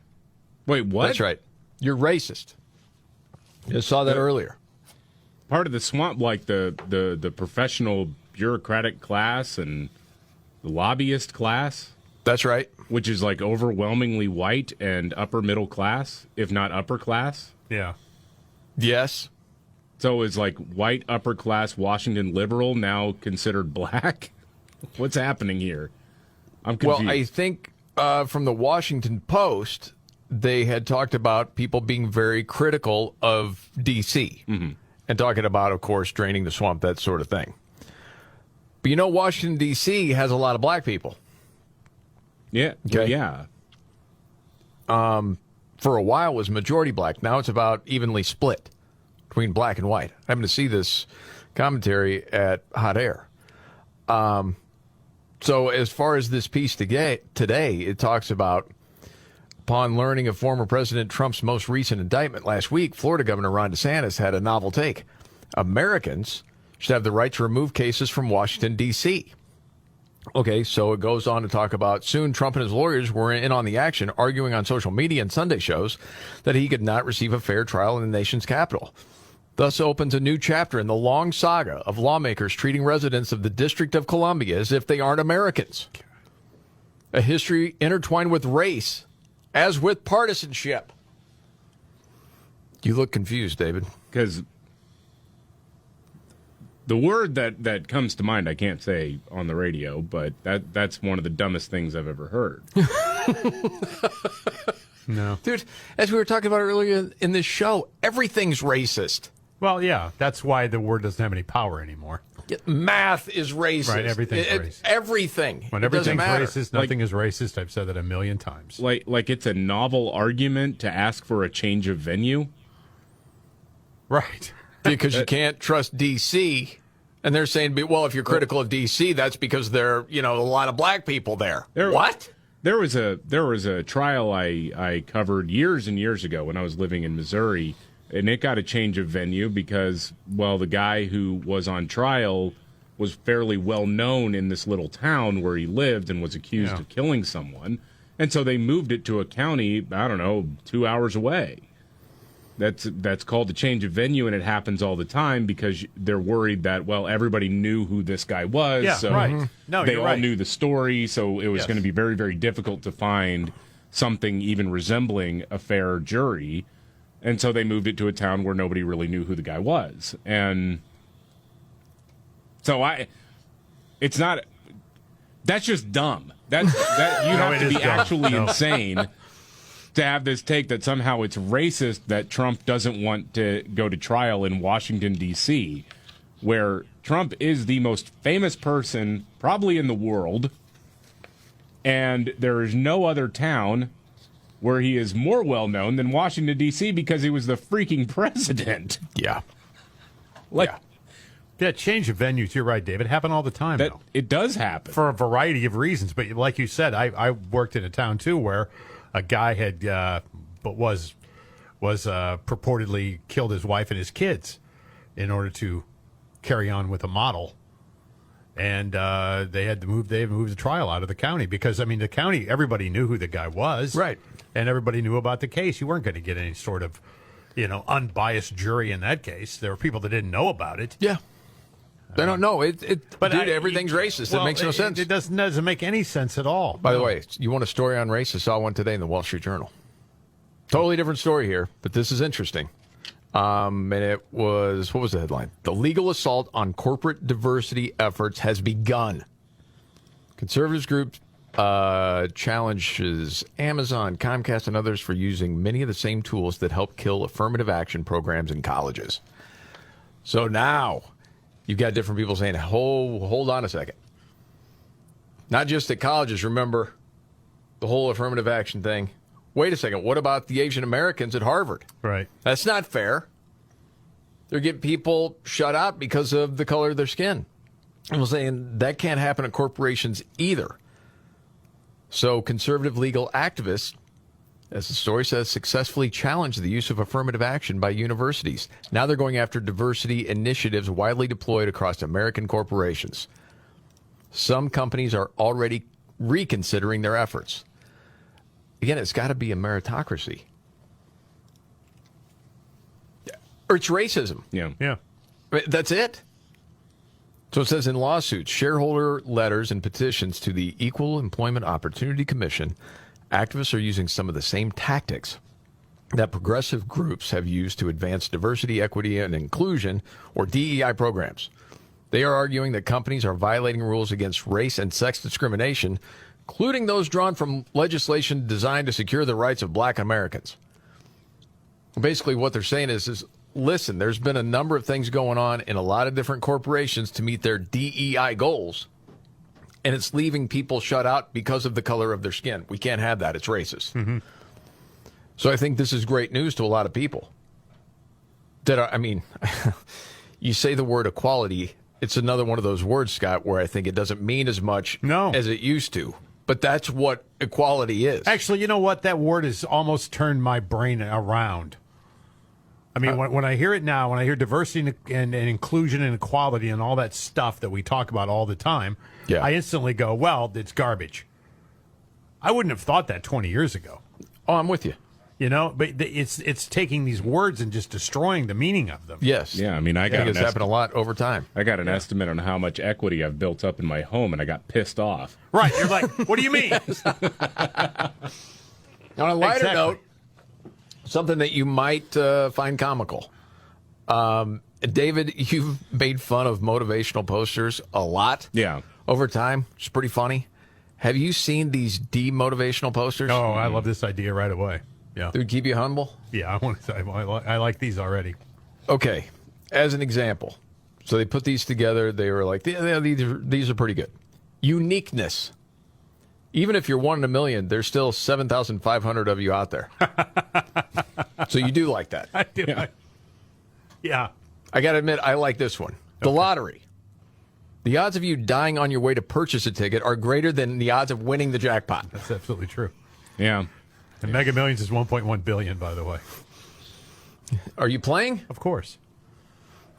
Wait, what? That's right. You're racist. I saw that earlier. Part of the swamp, like the professional bureaucratic class and the lobbyist class? That's right. Which is like overwhelmingly white and upper middle class, if not upper class? Yeah. Yes. So is like white upper class Washington liberal now considered black? What's happening here? I'm confused. Well, I think from the Washington Post, they had talked about people being very critical of D.C. And talking about, of course, draining the swamp, that sort of thing. But Washington, D.C. has a lot of black people. Yeah. Okay. Yeah. For a while it was majority black. Now it's about evenly split between black and white. I'm going to see this commentary at Hot Air. So as far as this piece today, it talks about, upon learning of former President Trump's most recent indictment last week, Florida Governor Ron DeSantis had a novel take. Americans should have the right to remove cases from Washington, D.C. Okay, so it goes on to talk about soon Trump and his lawyers were in on the action, arguing on social media and Sunday shows that he could not receive a fair trial in the nation's capital. Thus opens a new chapter in the long saga of lawmakers treating residents of the District of Columbia as if they aren't Americans. A history intertwined with race, as with partisanship. You look confused, David. Because the word that comes to mind, I can't say on the radio, but that's one of the dumbest things I've ever heard. No. Dude, as we were talking about earlier in this show, everything's racist. Well, yeah, that's why the word doesn't have any power anymore. Math is racist. Right, everything's racist. Everything. When It everything's doesn't matter. racist, nothing is racist. I've said that a million times. Like it's a novel argument to ask for a change of venue. Right. Because you can't trust D.C., and they're saying, well, if you're critical of D.C., that's because there are, a lot of black people there. What? There was a trial I covered years and years ago when I was living in Missouri, and it got a change of venue because, well, the guy who was on trial was fairly well known in this little town where he lived and was accused of killing someone. And so they moved it to a county, 2 hours away. That's called a change of venue, and it happens all the time because they're worried that, well, everybody knew who this guy was. Yeah, so right. No, they you're all right. knew the story, so it was going to be very, very difficult to find something even resembling a fair jury. And so they moved it to a town where nobody really knew who the guy was. And so it's not, that's just dumb. That you have to be actually insane to have this take that somehow it's racist that Trump doesn't want to go to trial in Washington, D.C., where Trump is the most famous person probably in the world, and there is no other town where he is more well-known than Washington, D.C., because he was the freaking president. Yeah. Yeah, change of venues, you're right, David. Happen all the time, though. It does happen. For a variety of reasons. But like you said, I worked in a town, too, where a guy had was purportedly killed his wife and his kids in order to carry on with a model. And they had to move the trial out of the county because, the county, everybody knew who the guy was. Right. And everybody knew about the case. You weren't going to get any sort of, unbiased jury in that case. There were people that didn't know about it. Yeah. They don't know. Everything's racist. It makes no sense. It doesn't make any sense at all. By the way, you want a story on race? I saw one today in the Wall Street Journal. Totally different story here, but this is interesting. And it was, what was the headline? The legal assault on corporate diversity efforts has begun. Conservatives group challenges Amazon, Comcast, and others for using many of the same tools that help kill affirmative action programs in colleges. So now you've got different people saying, hold on a second. Not just at colleges, remember the whole affirmative action thing. Wait a second, what about the Asian Americans at Harvard? Right. That's not fair. They're getting people shut out because of the color of their skin. And we're saying that can't happen at corporations either. So conservative legal activists, as the story says, successfully challenged the use of affirmative action by universities. Now they're going after diversity initiatives widely deployed across American corporations. Some companies are already reconsidering their efforts. Again, it's got to be a meritocracy. Or it's racism. Yeah. That's it. So it says in lawsuits, shareholder letters, and petitions to the Equal Employment Opportunity Commission, activists are using some of the same tactics that progressive groups have used to advance diversity, equity, and inclusion, or DEI programs. They are arguing that companies are violating rules against race and sex discrimination, including those drawn from legislation designed to secure the rights of black Americans. Basically, what they're saying is listen, there's been a number of things going on in a lot of different corporations to meet their DEI goals, and it's leaving people shut out because of the color of their skin. We can't have that. It's racist. Mm-hmm. So I think this is great news to a lot of people. You say the word equality, it's another one of those words, Scott, where I think it doesn't mean as much as it used to. But that's what equality is. Actually, you know what? That word has almost turned my brain around. I mean, when I hear it now, when I hear diversity and inclusion and equality and all that stuff that we talk about all the time, I instantly go, well, it's garbage. I wouldn't have thought that 20 years ago. Oh, I'm with you. You know, but it's taking these words and just destroying the meaning of them. Yes. Yeah, I mean, I think it's happened a lot over time. I got an estimate on how much equity I've built up in my home, and I got pissed off. Right. You're like, what do you mean? On a lighter note, something that you might find comical. David, you've made fun of motivational posters a lot. Yeah. Over time. It's pretty funny. Have you seen these demotivational posters? Oh, I love this idea right away. Yeah. It would keep you humble? Yeah, I like these already. Okay. As an example. So they put these together. They were like, yeah, these are pretty good. Uniqueness. Even if you're 1 in a million, there's still 7,500 of you out there. So you do like that. I do. Yeah. I got to admit, I like this one. The lottery. The odds of you dying on your way to purchase a ticket are greater than the odds of winning the jackpot. That's absolutely true. Yeah. And Mega Millions is 1.1 billion, by the way. Are you playing? Of course.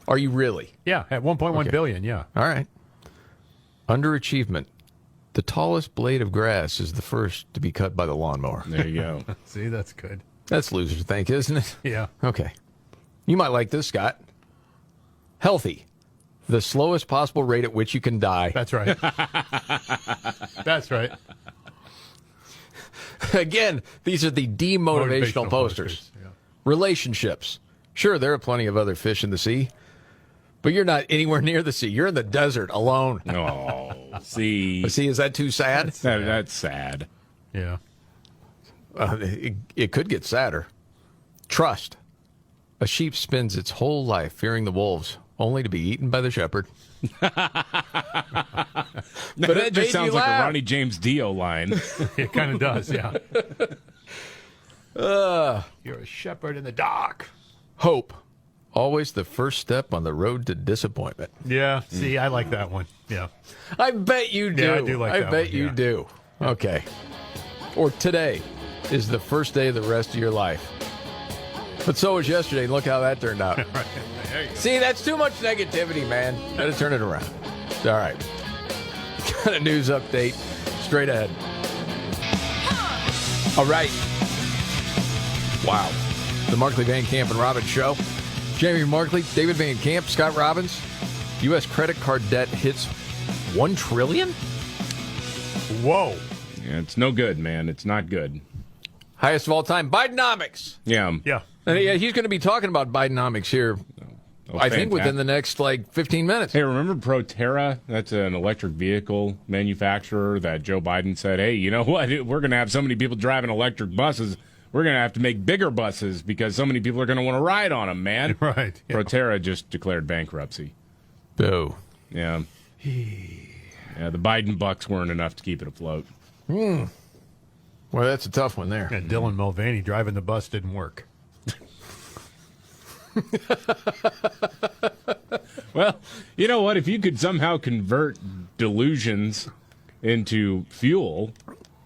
Are you really? Yeah, at 1.1 billion, yeah. All right. Underachievement. The tallest blade of grass is the first to be cut by the lawnmower. There you go. See, that's good. That's loser think, isn't it? Yeah. Okay. You might like this, Scott. Healthy. The slowest possible rate at which you can die. That's right. That's right. Again, these are the demotivational posters. Yeah. Relationships. Sure, there are plenty of other fish in the sea, but you're not anywhere near the sea. You're in the desert alone. Oh, see. See, is that too sad? That's sad. Yeah. It could get sadder. Trust. A sheep spends its whole life fearing the wolves, only to be eaten by the shepherd. But that just sounds like a Ronnie James Dio line. It kind of does, yeah. You're a shepherd in the dark. Hope. Always the first step on the road to disappointment. Yeah, see, I like that one. Yeah. I bet you do. Yeah, I do like that I bet one, you yeah. do. Okay. Or today is the first day of the rest of your life. But so was yesterday. Look how that turned out. Right. There you go. See, that's too much negativity, man. Gotta turn it around. All right. Got a news update straight ahead. All right. Wow. The Markley, Van Camp, and Robbins Show. Jamie Markley, David Van Camp, Scott Robbins. U.S. credit card debt hits $1 trillion? Whoa. Yeah, it's no good, man. It's not good. Highest of all time. Bidenomics. Yeah. Yeah. And he's going to be talking about Bidenomics here, I think, within the next, 15 minutes. Hey, remember Proterra? That's an electric vehicle manufacturer that Joe Biden said, hey, you know what? We're going to have so many people driving electric buses. We're going to have to make bigger buses because so many people are going to want to ride on them, man. Right. Yeah. Proterra just declared bankruptcy. Boo. Yeah. Yeah, the Biden bucks weren't enough to keep it afloat. Well, that's a tough one there. And Dylan Mulvaney driving the bus didn't work. Well, you know what? If you could somehow convert delusions into fuel,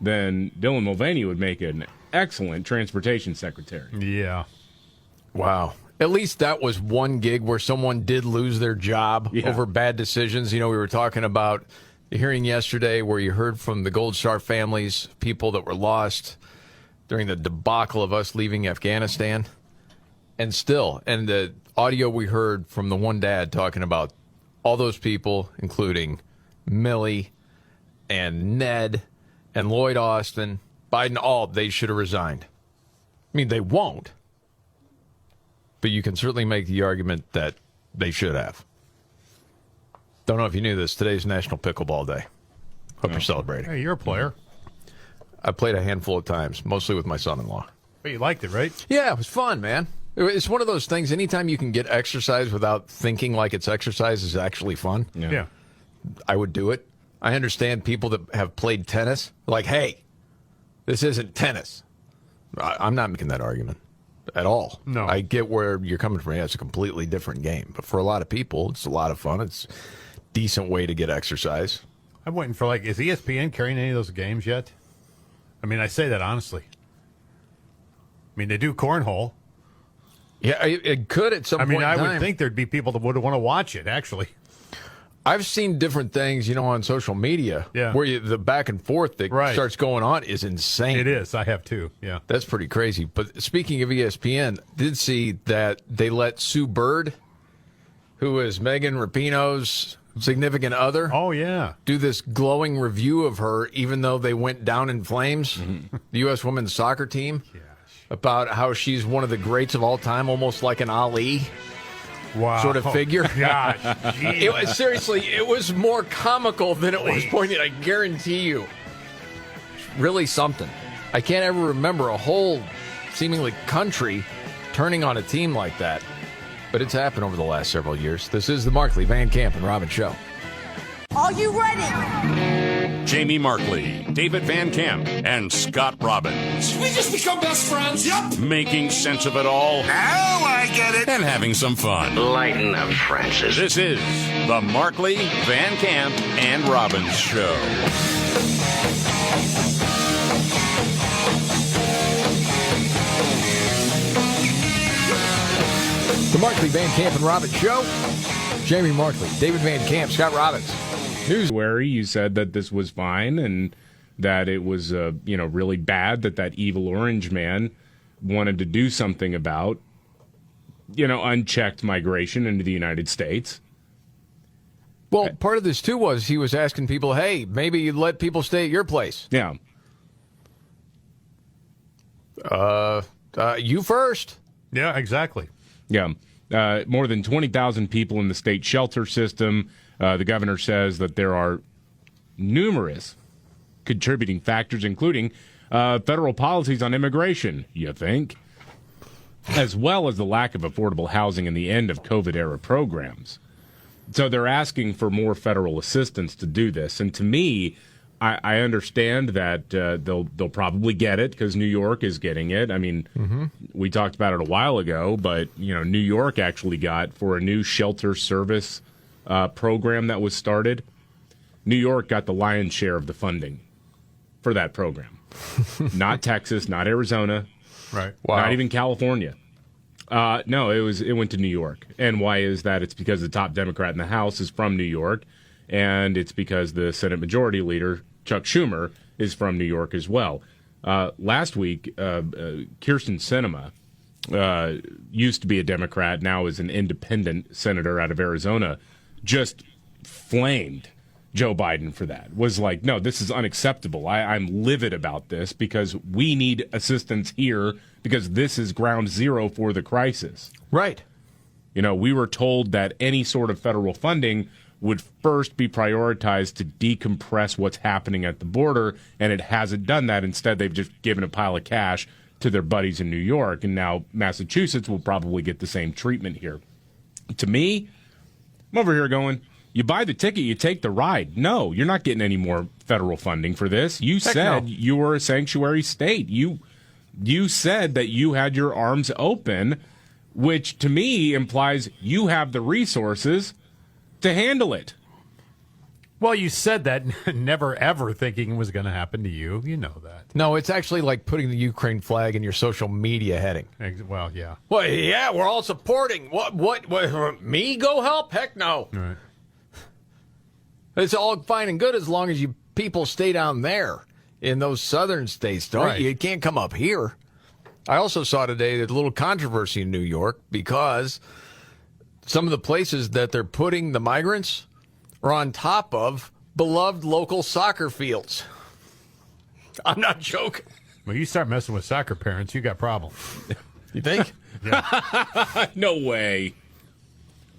then Dylan Mulvaney would make an excellent transportation secretary. Yeah. Wow. At least that was one gig where someone did lose their job over bad decisions. You know, we were talking about the hearing yesterday where you heard from the Gold Star families, people that were lost during the debacle of us leaving Afghanistan. And still, and the audio we heard from the one dad talking about all those people, including Millie and Ned and Lloyd Austin, Biden, they should have resigned. I mean, they won't. But you can certainly make the argument that they should have. Don't know if you knew this. Today's National Pickleball Day. Hope you're celebrating. Hey, you're a player. I played a handful of times, mostly with my son-in-law. But you liked it, right? Yeah, it was fun, man. It's one of those things, anytime you can get exercise without thinking like it's exercise is actually fun. Yeah. I would do it. I understand people that have played tennis, like, hey, this isn't tennis. I'm not making that argument at all. No. I get where you're coming from. Yeah, it's a completely different game. But for a lot of people, it's a lot of fun. It's a decent way to get exercise. I'm waiting for, is ESPN carrying any of those games yet? I mean, I say that honestly. I mean, they do cornhole. Yeah, it could at some point in time. I would think there'd be people that would want to watch it, actually. I've seen different things, on social media where the back and forth that starts going on is insane. It is. I have too. Yeah. That's pretty crazy. But speaking of ESPN, did see that they let Sue Bird, who is Megan Rapinoe's significant other, do this glowing review of her, even though they went down in flames, the U.S. women's soccer team, about how she's one of the greats of all time, almost like an Ali. Wow. Sort of figure. God. It was more comical than it was poignant, I guarantee you. Really something. I can't ever remember a whole seemingly country turning on a team like that. But it's happened over the last several years. This is the Markley, Van Camp, and Robbins Show. Are you ready? Jamie Markley, David Van Camp, and Scott Robbins. We just become best friends. Yep. Making sense of it all. Now I get it. And having some fun. Lighten up, Francis. This is the Markley, Van Camp, and Robbins Show. The Markley, Van Camp, and Robbins Show. Jamie Markley, David Van Camp, Scott Robbins. News. Where you said that this was fine and that it was, really bad that evil orange man wanted to do something about, unchecked migration into the United States. Well, part of this, too, was he was asking people, hey, maybe you let people stay at your place. Yeah. You first. Yeah, exactly. Yeah. More than 20,000 people in the state shelter system. The governor says that there are numerous contributing factors, including federal policies on immigration, you think, as well as the lack of affordable housing and the end of COVID-era programs. So they're asking for more federal assistance to do this. And to me, I understand that they'll probably get it because New York is getting it. I mean, we talked about it a while ago, but New York actually got for a new shelter service program that was started. New York got the lion's share of the funding for that program. Not Texas, not Arizona, right? Wow. Not even California. No, it went to New York. And why is that? It's because the top Democrat in the House is from New York, and it's because the Senate Majority Leader Chuck Schumer is from New York as well. Last week, Kyrsten Sinema used to be a Democrat, now is an independent senator out of Arizona, just flamed Joe Biden for that. Was like, no, this is unacceptable. I'm livid about this because we need assistance here because this is ground zero for the crisis. Right. We were told that any sort of federal funding would first be prioritized to decompress what's happening at the border, and it hasn't done that. Instead, they've just given a pile of cash to their buddies in New York, and now Massachusetts will probably get the same treatment here. To me, I'm over here going, you buy the ticket, you take the ride. No, you're not getting any more federal funding for this. You said you were a sanctuary state. You said that you had your arms open, which to me implies you have the resources to handle it. Well, you said that never ever thinking it was going to happen to you. You know that. No, it's actually like putting the Ukraine flag in your social media heading. Well, yeah. Well, yeah, we're all supporting. What me go help? Heck no. Right. It's all fine and good as long as you people stay down there in those southern states. You can't come up here. I also saw today that a little controversy in New York because some of the places that they're putting the migrants are on top of beloved local soccer fields. I'm not joking. Well, you start messing with soccer parents, you got problems. You think? No way.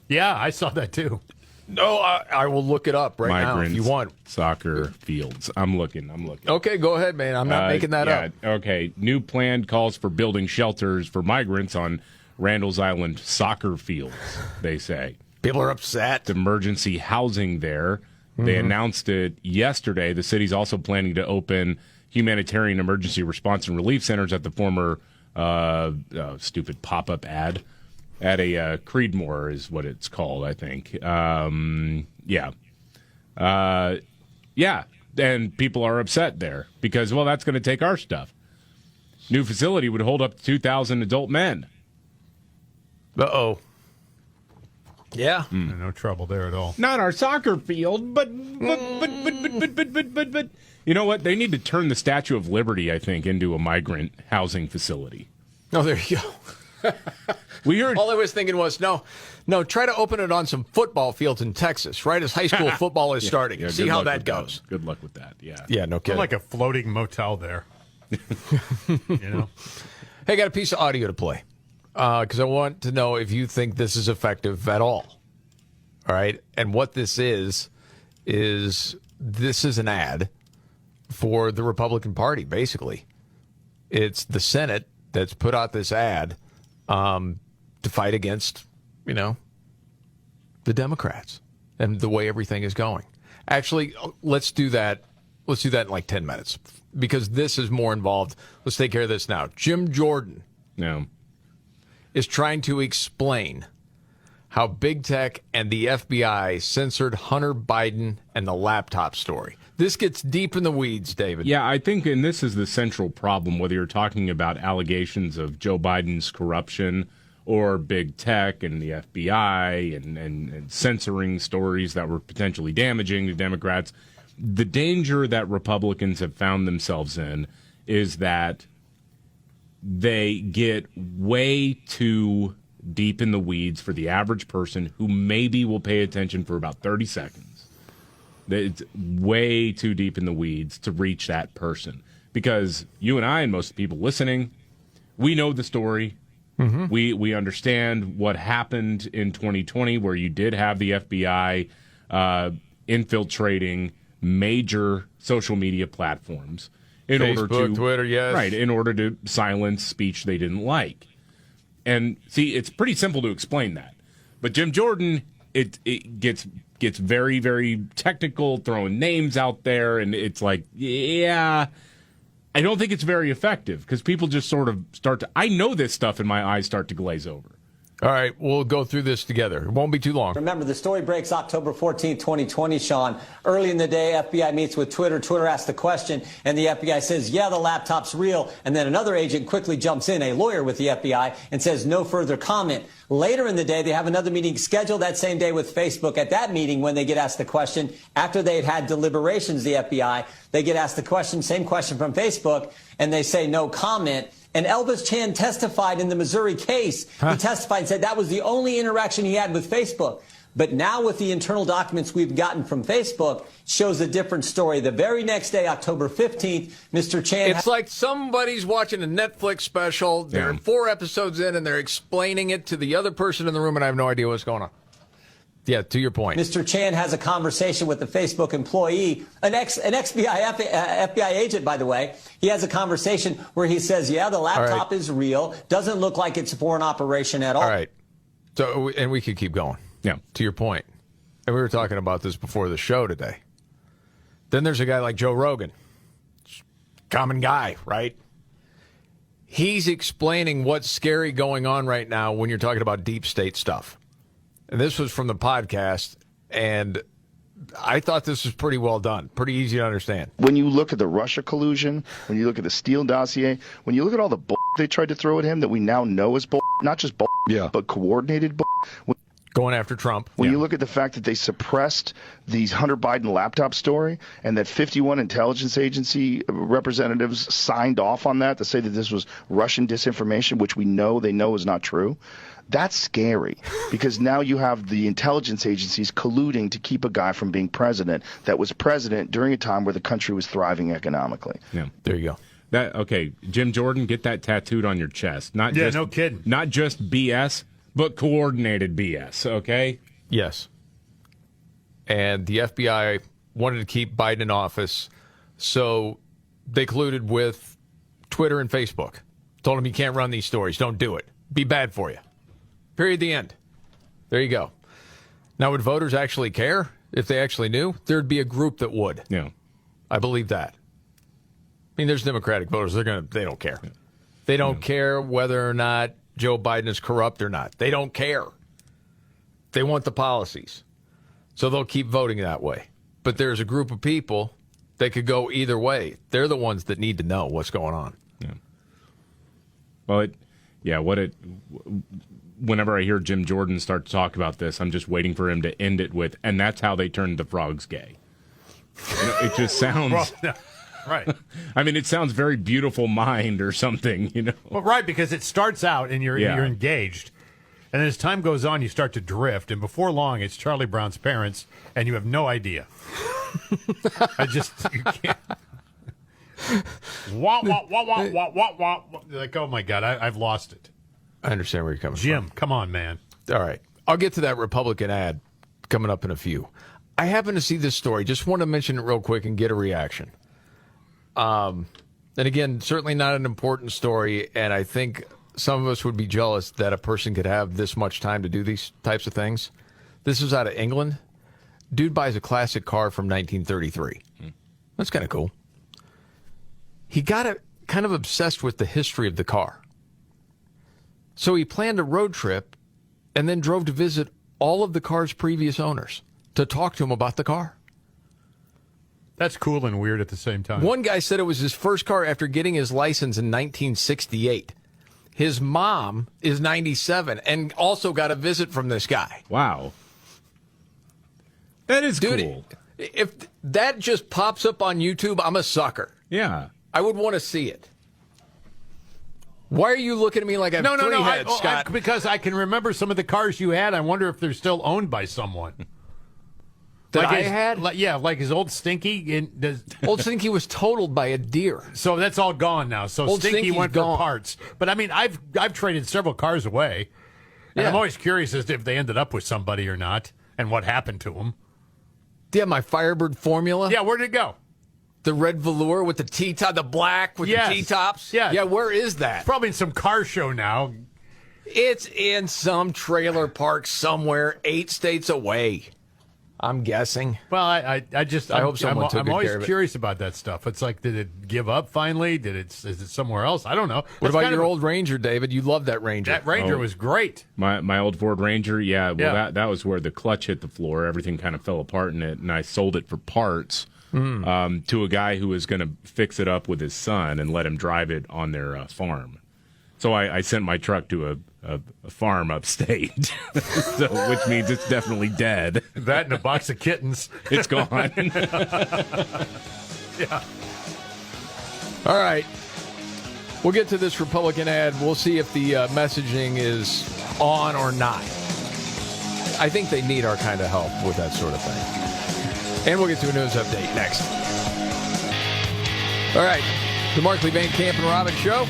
Yeah, I saw that too. No, I will look it up now if you want. Soccer fields. I'm looking. Okay, go ahead, man. I'm not making that up. Okay. New plan calls for building shelters for migrants on Randall's Island soccer fields, they say. People are upset. Emergency housing there. They announced it yesterday. The city's also planning to open humanitarian emergency response and relief centers at the former stupid pop-up ad at a Creedmoor is what it's called, I think. Yeah. And people are upset there because, well, that's going to take our stuff. New facility would hold up to 2,000 adult men. Uh-oh. Yeah. No trouble there at all. Not our soccer field, but you know what? They need to turn the Statue of Liberty, I think, into a migrant housing facility. Oh, there you go. We heard. All I was thinking was, no, try to open it on some football fields in Texas, right as high school football is starting. Yeah, See how that goes. Good luck with that. Yeah. Yeah, no kidding. Like a floating motel there. Hey, I got a piece of audio to play because I want to know if you think this is effective at all. All right. And what this is this is an ad for the Republican Party, basically. It's the Senate that's put out this ad to fight against, the Democrats and the way everything is going. Actually, let's do that. Let's do that in like 10 minutes because this is more involved. Let's take care of this now. Jim Jordan is trying to explain how big tech and the FBI censored Hunter Biden and the laptop story. This gets deep in the weeds, David. Yeah, I think, and this is the central problem, whether you're talking about allegations of Joe Biden's corruption or big tech and the FBI and censoring stories that were potentially damaging to Democrats. The danger that Republicans have found themselves in is that they get way too deep in the weeds for the average person who maybe will pay attention for about 30 seconds. It's way too deep in the weeds to reach that person because you and I and most people listening, we know the story. Mm-hmm. We understand what happened in 2020 where you did have the FBI infiltrating major social media platforms in Facebook, order to Twitter, yes. Right, in order to silence speech they didn't like. And see, it's pretty simple to explain that. But Jim Jordan, it gets very, very technical, throwing names out there, and it's like, yeah, I don't think it's very effective because people just sort of start to, I know this stuff and my eyes start to glaze over. All right, we'll go through this together. It won't be too long. Remember, the story breaks October 14th, 2020, Sean. Early in the day, FBI meets with Twitter. Twitter asks the question, and the FBI says, yeah, the laptop's real. And then another agent quickly jumps in, a lawyer with the FBI, and says no further comment. Later in the day, they have another meeting scheduled that same day with Facebook. At that meeting, when they get asked the question, after they had deliberations, the FBI, they get asked the question, same question from Facebook, and they say no comment. And Elvis Chan testified in the Missouri case. He testified and said that was the only interaction he had with Facebook. But now with the internal documents we've gotten from Facebook, shows a different story. The very next day, October 15th, Mr. Chan... It's like somebody's watching a Netflix special. They're 4 episodes in, and they're explaining it to the other person in the room, and I have no idea what's going on. Yeah, to your point. Mr. Chan has a conversation with the Facebook employee, an FBI agent, by the way. He has a conversation where he says, yeah, the laptop is real. Doesn't look like it's for an operation at all. All right. So, and we could keep going. Yeah. To your point. And we were talking about this before the show today. Then there's a guy like Joe Rogan. Common guy, right? He's explaining what's scary going on right now when you're talking about deep state stuff. And this was from the podcast, and I thought this was pretty well done, pretty easy to understand. When you look at the Russia collusion, when you look at the Steele dossier, when you look at all the bull they tried to throw at him that we now know is bull, not just bull, but coordinated bull. Going after Trump. When you look at the fact that they suppressed the Hunter Biden laptop story and that 51 intelligence agency representatives signed off on that to say that this was Russian disinformation, which we know they know is not true. That's scary because now you have the intelligence agencies colluding to keep a guy from being president that was president during a time where the country was thriving economically. Yeah, there you go. Okay, Jim Jordan, get that tattooed on your chest. Not just, no kidding. Not just BS, but coordinated BS, okay? Yes. And the FBI wanted to keep Biden in office, so they colluded with Twitter and Facebook. Told him you can't run these stories. Don't do it. Be bad for you. Period. The end. There you go. Now, would voters actually care if they actually knew? There'd be a group that would. Yeah. I believe that. I mean, there's Democratic voters. They don't care. Yeah. They don't care whether or not Joe Biden is corrupt or not. They don't care. They want the policies. So they'll keep voting that way. But there's a group of people that could go either way. They're the ones that need to know what's going on. Yeah. Well, Yeah, whenever I hear Jim Jordan start to talk about this, I'm just waiting for him to end it with, and that's how they turned the frogs gay. It just sounds... Well, yeah, right. I mean, it sounds very Beautiful Mind or something, Well, right, because it starts out and you're engaged. And then as time goes on, you start to drift. And before long, it's Charlie Brown's parents, and you have no idea. You can't. Wah, wah, wah, wah, wah, wah, wah. Like, oh, my God, I've lost it. I understand where you're coming from. Jim, come on, man. All right. I'll get to that Republican ad coming up in a few. I happen to see this story. Just want to mention it real quick and get a reaction. And again, certainly not an important story, and I think some of us would be jealous that a person could have this much time to do these types of things. This is out of England. Dude buys a classic car from 1933. That's kind of cool. He got kind of obsessed with the history of the car. So he planned a road trip and then drove to visit all of the car's previous owners to talk to him about the car. That's cool and weird at the same time. One guy said it was his first car after getting his license in 1968. His mom is 97 and also got a visit from this guy. Wow. That is cool. If that just pops up on YouTube, I'm a sucker. Yeah. I would want to see it. Why are you looking at me like I have three heads, Scott? Because I can remember some of the cars you had. I wonder if they're still owned by someone. That like I had? Like his old Stinky. Old Stinky was totaled by a deer. So that's all gone now. So Old Stinky Stinky's went gone. for parts. But I mean, I've traded several cars away. And I'm always curious as to if they ended up with somebody or not and what happened to them. Yeah, my Firebird Formula. Yeah, where'd it go? The red velour with the T-top, the black with the T-tops. Yeah, where is that? Probably in some car show now. It's in some trailer park somewhere 8 states away. I'm guessing. Well, I hope someone took I'm good always care of it. curious about that stuff. It's like, did it give up finally? Is it somewhere else? I don't know. What about your old Ranger, David? You loved that Ranger. That Ranger was great. My old Ford Ranger, that was where the clutch hit the floor. Everything kind of fell apart in it, and I sold it for parts to a guy who was going to fix it up with his son and let him drive it on their farm. So I sent my truck to a farm upstate, which means it's definitely dead. That and a box of kittens. It's gone. Yeah. All right. We'll get to this Republican ad. We'll see if the messaging is on or not. I think they need our kind of help with that sort of thing. And we'll get to a news update next. All right. The Markley, Van Camp, and Robbins Show.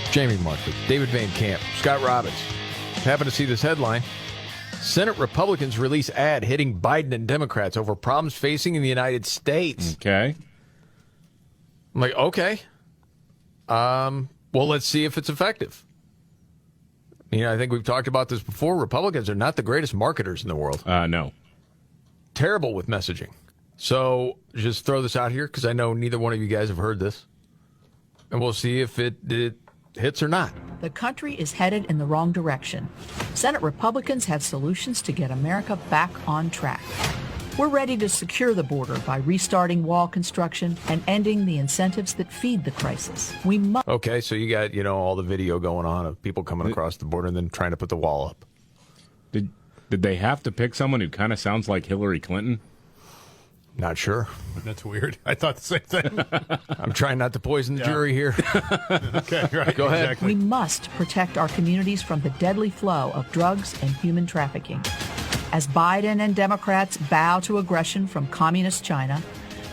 Jamie Markley, David Van Camp, Scott Robbins. Happen to see this headline. Senate Republicans release ad hitting Biden and Democrats over problems facing in the United States. Okay. I'm like, okay. Well, let's see if it's effective. I think we've talked about this before. Republicans are not the greatest marketers in the world. No. Terrible with messaging. So just throw this out here because I know neither one of you guys have heard this. And we'll see if it hits or not. The country is headed in the wrong direction. Senate Republicans have solutions to get America back on track. We're ready to secure the border by restarting wall construction and ending the incentives that feed the crisis. We must. Okay, so you got, all the video going on of people coming across the border and then trying to put the wall up. Did they have to pick someone who kind of sounds like Hillary Clinton? Not sure. That's weird. I thought the same thing. I'm trying not to poison the jury here. Okay, right. Go ahead. Exactly. We must protect our communities from the deadly flow of drugs and human trafficking. As Biden and Democrats bow to aggression from communist China,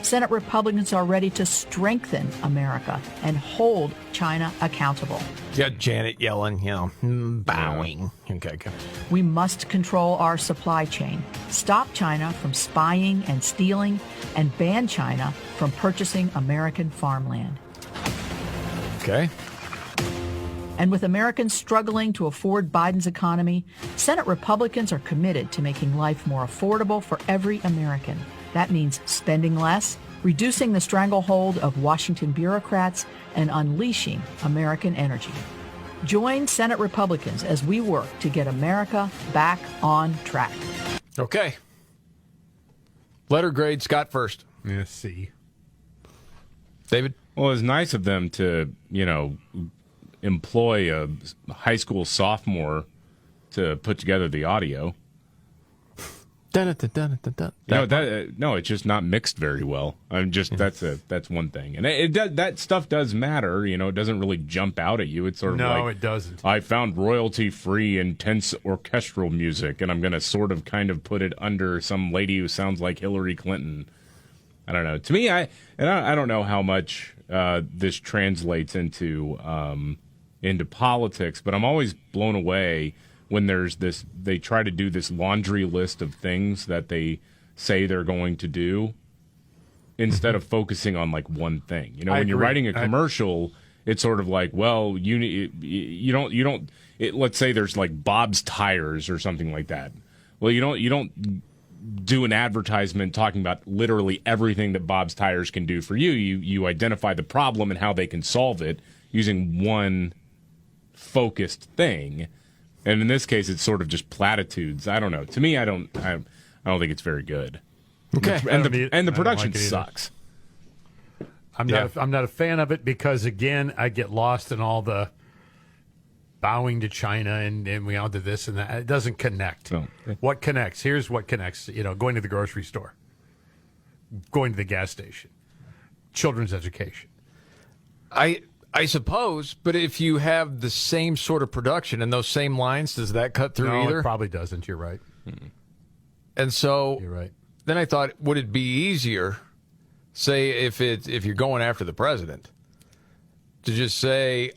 Senate Republicans are ready to strengthen America and hold China accountable. You got Janet yelling, bowing. Okay. We must control our supply chain, stop China from spying and stealing, and ban China from purchasing American farmland. Okay. And with Americans struggling to afford Biden's economy, Senate Republicans are committed to making life more affordable for every American. That means spending less, reducing the stranglehold of Washington bureaucrats, and unleashing American energy. Join Senate Republicans as we work to get America back on track. Okay. Letter grade, Scott first. Yeah, C. David? Well, it's nice of them to, employ a high school sophomore to put together the audio. No, it's just not mixed very well. That's one thing, and that stuff does matter. It doesn't really jump out at you. It's sort of no, it doesn't. I found royalty-free, intense orchestral music, and I'm going to sort of kind of put it under some lady who sounds like Hillary Clinton. I don't know. To me, I don't know how much this translates into politics, but I'm always blown away when there's this, they try to do this laundry list of things that they say they're going to do instead of focusing on like one thing. When you're writing a commercial, it's sort of like, well, you don't. Let's say there's like Bob's Tires or something like that. Well, you don't do an advertisement talking about literally everything that Bob's Tires can do for you. You identify the problem and how they can solve it using one focused thing. And in this case, it's sort of just platitudes. I don't know. To me, I don't think it's very good. Okay, and the production sucks. I'm not a fan of it because, again, I get lost in all the bowing to China and we all do this and that. It doesn't connect. No. What connects? Here's what connects. Going to the grocery store, going to the gas station, children's education. I suppose, but if you have the same sort of production and those same lines, does that cut through either? It probably doesn't. You're right. And so you're right. Then I thought, would it be easier, say, if you're going after the president, to just say,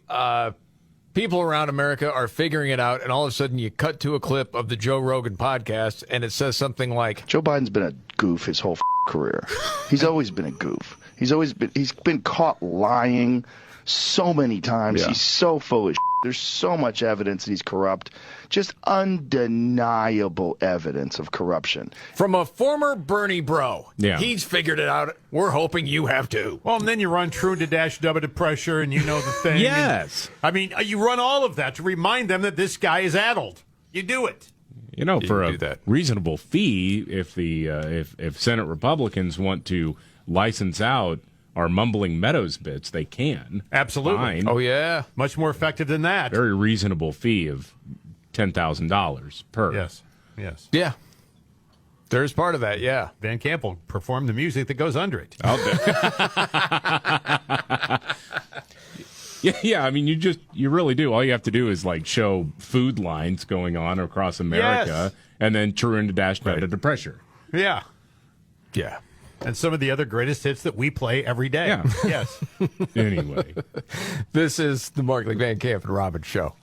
people around America are figuring it out, and all of a sudden you cut to a clip of the Joe Rogan podcast, and it says something like, Joe Biden's been a goof his whole career. He's always been a goof. He's been caught lying so many times. Yeah. He's so full of shit. There's so much evidence that he's corrupt. Just undeniable evidence of corruption. From a former Bernie bro. Yeah. He's figured it out. We're hoping you have too. Well, and then you run true to dash double to pressure and you know the thing. Yes. You run all of that to remind them that this guy is addled. You do it. For a reasonable fee, if Senate Republicans want to license out our Mumbling Meadows bits, they can. Absolutely. Fine. Oh, yeah. Much more effective than that. Very reasonable fee of $10,000 per. Yes. Yeah. There's part of that, yeah. Van Camp will perform the music that goes under it. Out there. Yeah, you really do. All you have to do is show food lines going on across America and then turn to dash under the pressure. Yeah. Yeah. And some of the other greatest hits that we play every day. Yeah. Yes. Anyway. This is the Markley, Van Camp, and Robbins show.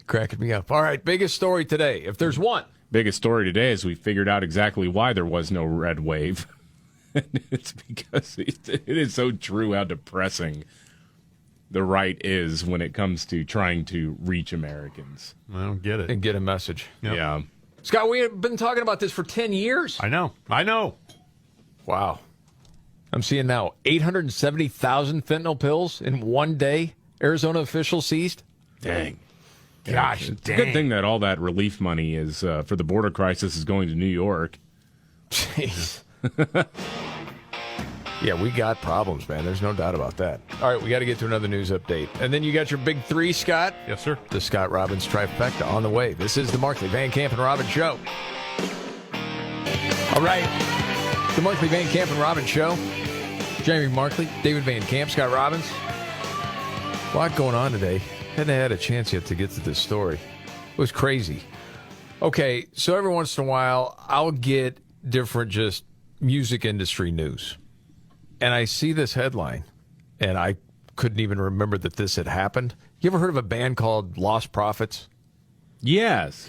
Cracking me up. All right, biggest story today, if there's one. Biggest story today is we figured out exactly why there was no red wave. It's because it is so true how depressing the right is when it comes to trying to reach Americans. I don't get it. And get a message. Yep. Yeah. Scott, we have been talking about this for 10 years. I know. Wow. I'm seeing now 870,000 fentanyl pills in one day, Arizona officials seized. Dang. Gosh, it's a good thing that all that relief money is for the border crisis is going to New York. Jeez. Yeah, we got problems, man. There's no doubt about that. All right, we got to get to another news update. And then you got your big three, Scott. Yes, sir. The Scott Robbins trifecta on the way. This is the Markley, Van Camp, and Robbins show. All right. The Markley, Van Camp, and Robbins show. Jamie Markley, David Van Camp, Scott Robbins. A lot going on today. Hadn't had a chance yet to get to this story. It was crazy. Okay, so every once in a while, I'll get different just music industry news. And I see this headline, and I couldn't even remember that this had happened. You ever heard of a band called Lost Prophets? Yes.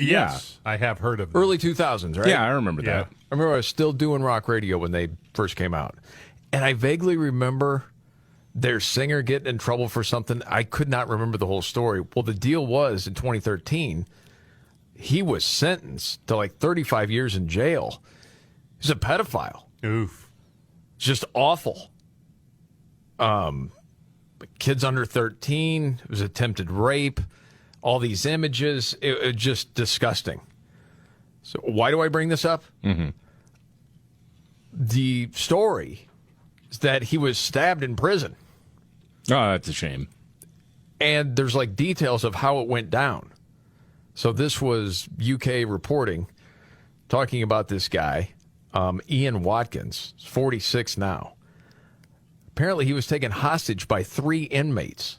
I have heard of them. Early 2000s, right? Yeah, I remember that. I remember I was still doing rock radio when they first came out. And I vaguely remember their singer getting in trouble for something. I could not remember the whole story. Well, the deal was in 2013, he was sentenced to 35 years in jail. He's a pedophile. Oof. It's just awful. Kids under 13. It was attempted rape. All these images. It just disgusting. So why do I bring this up? Mm-hmm. The story is that he was stabbed in prison. Oh, that's a shame. And there's like details of how it went down. So this was UK reporting, talking about this guy, Ian Watkins, 46 now. Apparently he was taken hostage by 3 inmates.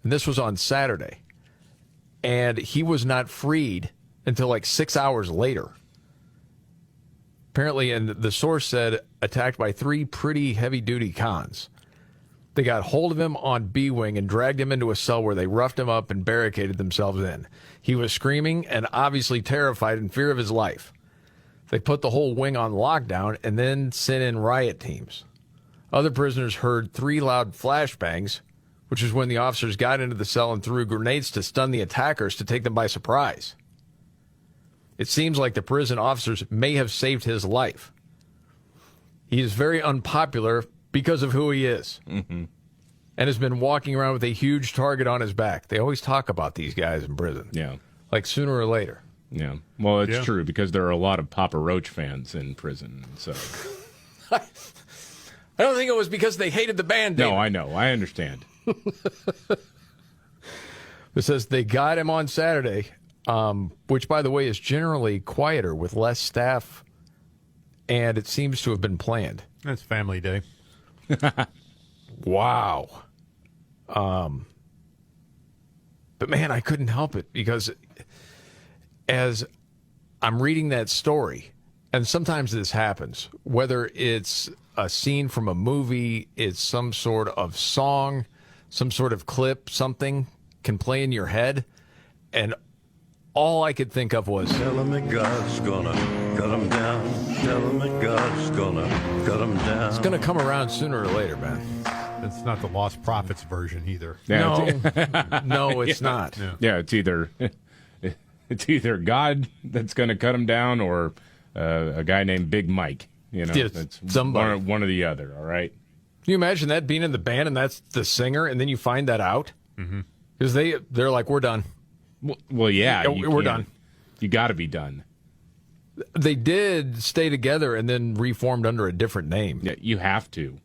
And this was on Saturday. And he was not freed until like 6 hours later. Apparently, and the source said, attacked by 3 pretty heavy-duty cons. They got hold of him on B-Wing and dragged him into a cell where they roughed him up and barricaded themselves in. He was screaming and obviously terrified in fear of his life. They put the whole wing on lockdown and then sent in riot teams. Other prisoners heard 3 loud flashbangs, which is when the officers got into the cell and threw grenades to stun the attackers to take them by surprise. It seems like the prison officers may have saved his life. He is very unpopular because of who he is, and has been walking around with a huge target on his back. They always talk about these guys in prison. Yeah. Like sooner or later. Yeah. Well, it's true because there are a lot of Papa Roach fans in prison. So I don't think it was because they hated the band. David. No, I know. I understand. It says they got him on Saturday, which, by the way, is generally quieter with less staff, and it seems to have been planned. That's family day. Wow. But, man, I couldn't help it because as I'm reading that story, and sometimes this happens, whether it's a scene from a movie, it's some sort of song, some sort of clip, something can play in your head, and all I could think of was, tell him that God's gonna cut him down. Tell him that God's gonna cut him down. It's gonna come around sooner or later, man. It's not the Lost Prophets version either. Yeah, no, it's not. Yeah, it's either God that's going to cut him down or a guy named Big Mike. You know, it's somebody. One or the other. All right. Can you imagine that being in the band and that's the singer, and then you find that out because they're like, we're done. Well, yeah, we're done. You got to be done. They did stay together and then reformed under a different name. Yeah, you have to.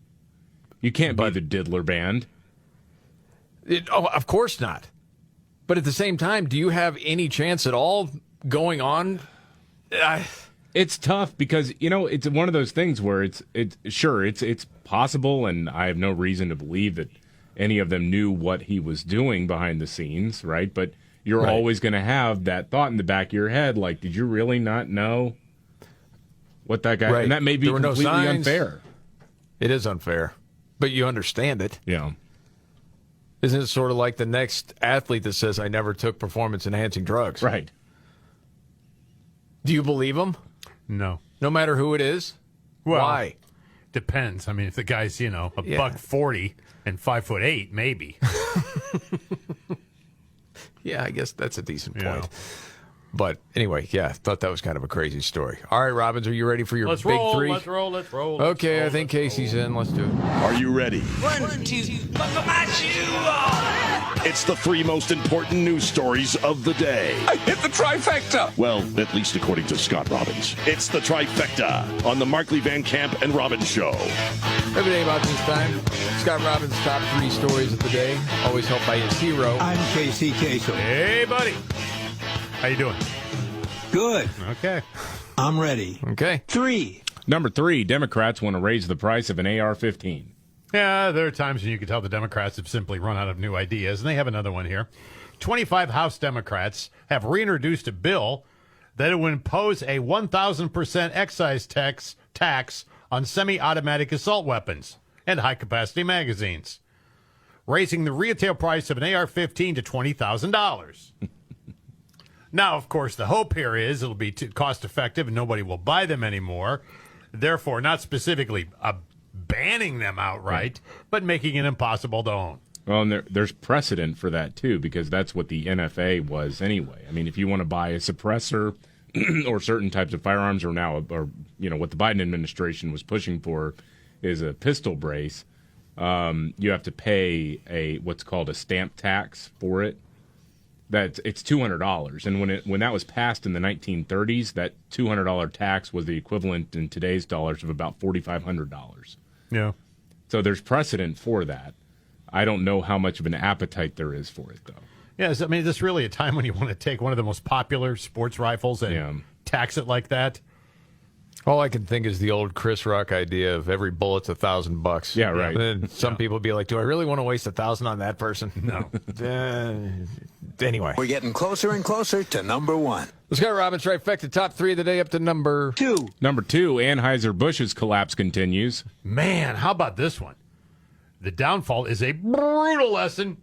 You can't be the Diddler Band. Of course not. But at the same time, do you have any chance at all going on? It's tough because, you know, it's one of those things where it's possible, and I have no reason to believe that any of them knew what he was doing behind the scenes, right? But you're always going to have that thought in the back of your head, like, did you really not know what that guy... And that may be completely unfair. It is unfair. But you understand it. Yeah. Isn't it sort of like the next athlete that says, I never took performance-enhancing drugs? Right. Do you believe him? No. No matter who it is? Well, why? Depends. I mean, if the guy's, $140 and 5'8", maybe. Yeah, I guess that's a decent point. But anyway, I thought that was kind of a crazy story. All right, Robbins, are you ready for your big 3? Let's roll. Okay, I think Casey's in. Let's do it. Are you ready? 1, 2, buckle my shoe on. It's the 3 most important news stories of the day. I hit the trifecta. Well, at least according to Scott Robbins. It's the trifecta on the Markley, Van Camp, and Robbins Show. Every day about this time, Scott Robbins' top 3 stories of the day, always helped by his hero. I'm Casey Kasem. Hey, buddy. How you doing? Good. Okay. I'm ready. Okay. 3. Number 3, Democrats want to raise the price of an AR-15. Yeah, there are times when you can tell the Democrats have simply run out of new ideas, and they have another one here. 25 House Democrats have reintroduced a bill that would impose a 1,000% excise tax on semi-automatic assault weapons and high-capacity magazines, raising the retail price of an AR-15 to $20,000. Now, of course, the hope here is it'll be cost-effective and nobody will buy them anymore. Therefore, not specifically banning them outright, but making it impossible to own. Well, and there's precedent for that, too, because that's what the NFA was anyway. I mean, if you want to buy a suppressor or certain types of firearms what the Biden administration was pushing for is a pistol brace, you have to pay what's called a stamp tax for it. It's $200, and when that was passed in the 1930s, that $200 tax was the equivalent in today's dollars of about $4,500. Yeah. So there's precedent for that. I don't know how much of an appetite there is for it, though. Yes, I mean, this is really a time when you want to take one of the most popular sports rifles and tax it like that. All I can think is the old Chris Rock idea of every bullet's $1,000. Yeah, right. And then some people be like, do I really want to waste $1,000 on that person? No. Anyway. We're getting closer and closer to number one. The Scott Robbins trifecta, top 3 of the day up to number 2. Number 2, Anheuser-Busch's collapse continues. Man, how about this one? The downfall is a brutal lesson,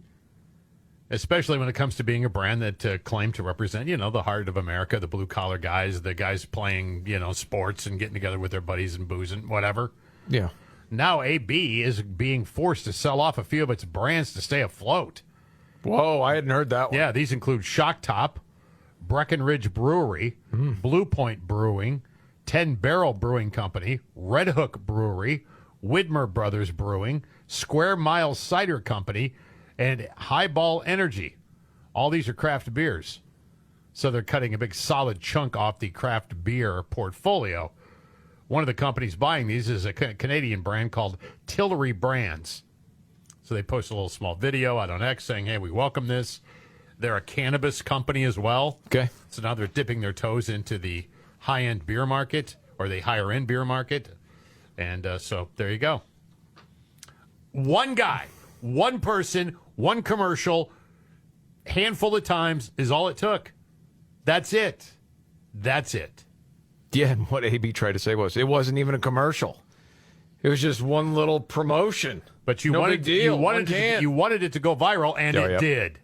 especially when it comes to being a brand that claimed to represent, the heart of America, the blue-collar guys, the guys playing, sports and getting together with their buddies and boozing, whatever. Yeah. Now AB is being forced to sell off a few of its brands to stay afloat. Whoa, I hadn't heard that one. Yeah, these include Shock Top, Breckenridge Brewery, Blue Point Brewing, 10 Barrel Brewing Company, Red Hook Brewery, Widmer Brothers Brewing, Square Mile Cider Company, and Highball Energy. All these are craft beers. So they're cutting a big solid chunk off the craft beer portfolio. One of the companies buying these is a Canadian brand called Tillery Brands. So they post a little small video out on X saying, hey, we welcome this. They're a cannabis company as well. Okay. So now they're dipping their toes into the high-end beer market or the higher-end beer market. And so there you go. One guy, one person, one commercial, handful of times is all it took. That's it. That's it. Yeah, and what AB tried to say was, it wasn't even a commercial. It was just one little promotion. But you wanted it to go viral, and it did.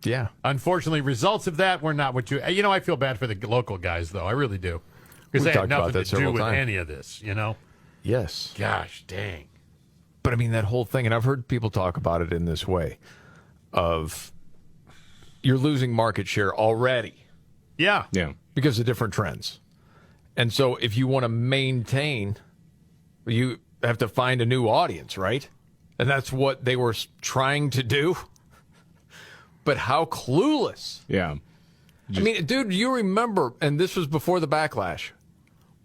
Yeah. Unfortunately, results of that were not what you... I feel bad for the local guys, though. I really do. Because they had nothing to do with any of this, Yes. Gosh, dang. But, I mean, that whole thing, and I've heard people talk about it in this way, of you're losing market share already. Yeah. Yeah. Because of different trends. And so if you want to maintain, you have to find a new audience, right? And that's what they were trying to do. But how clueless. Yeah. I mean, dude, you remember, and this was before the backlash,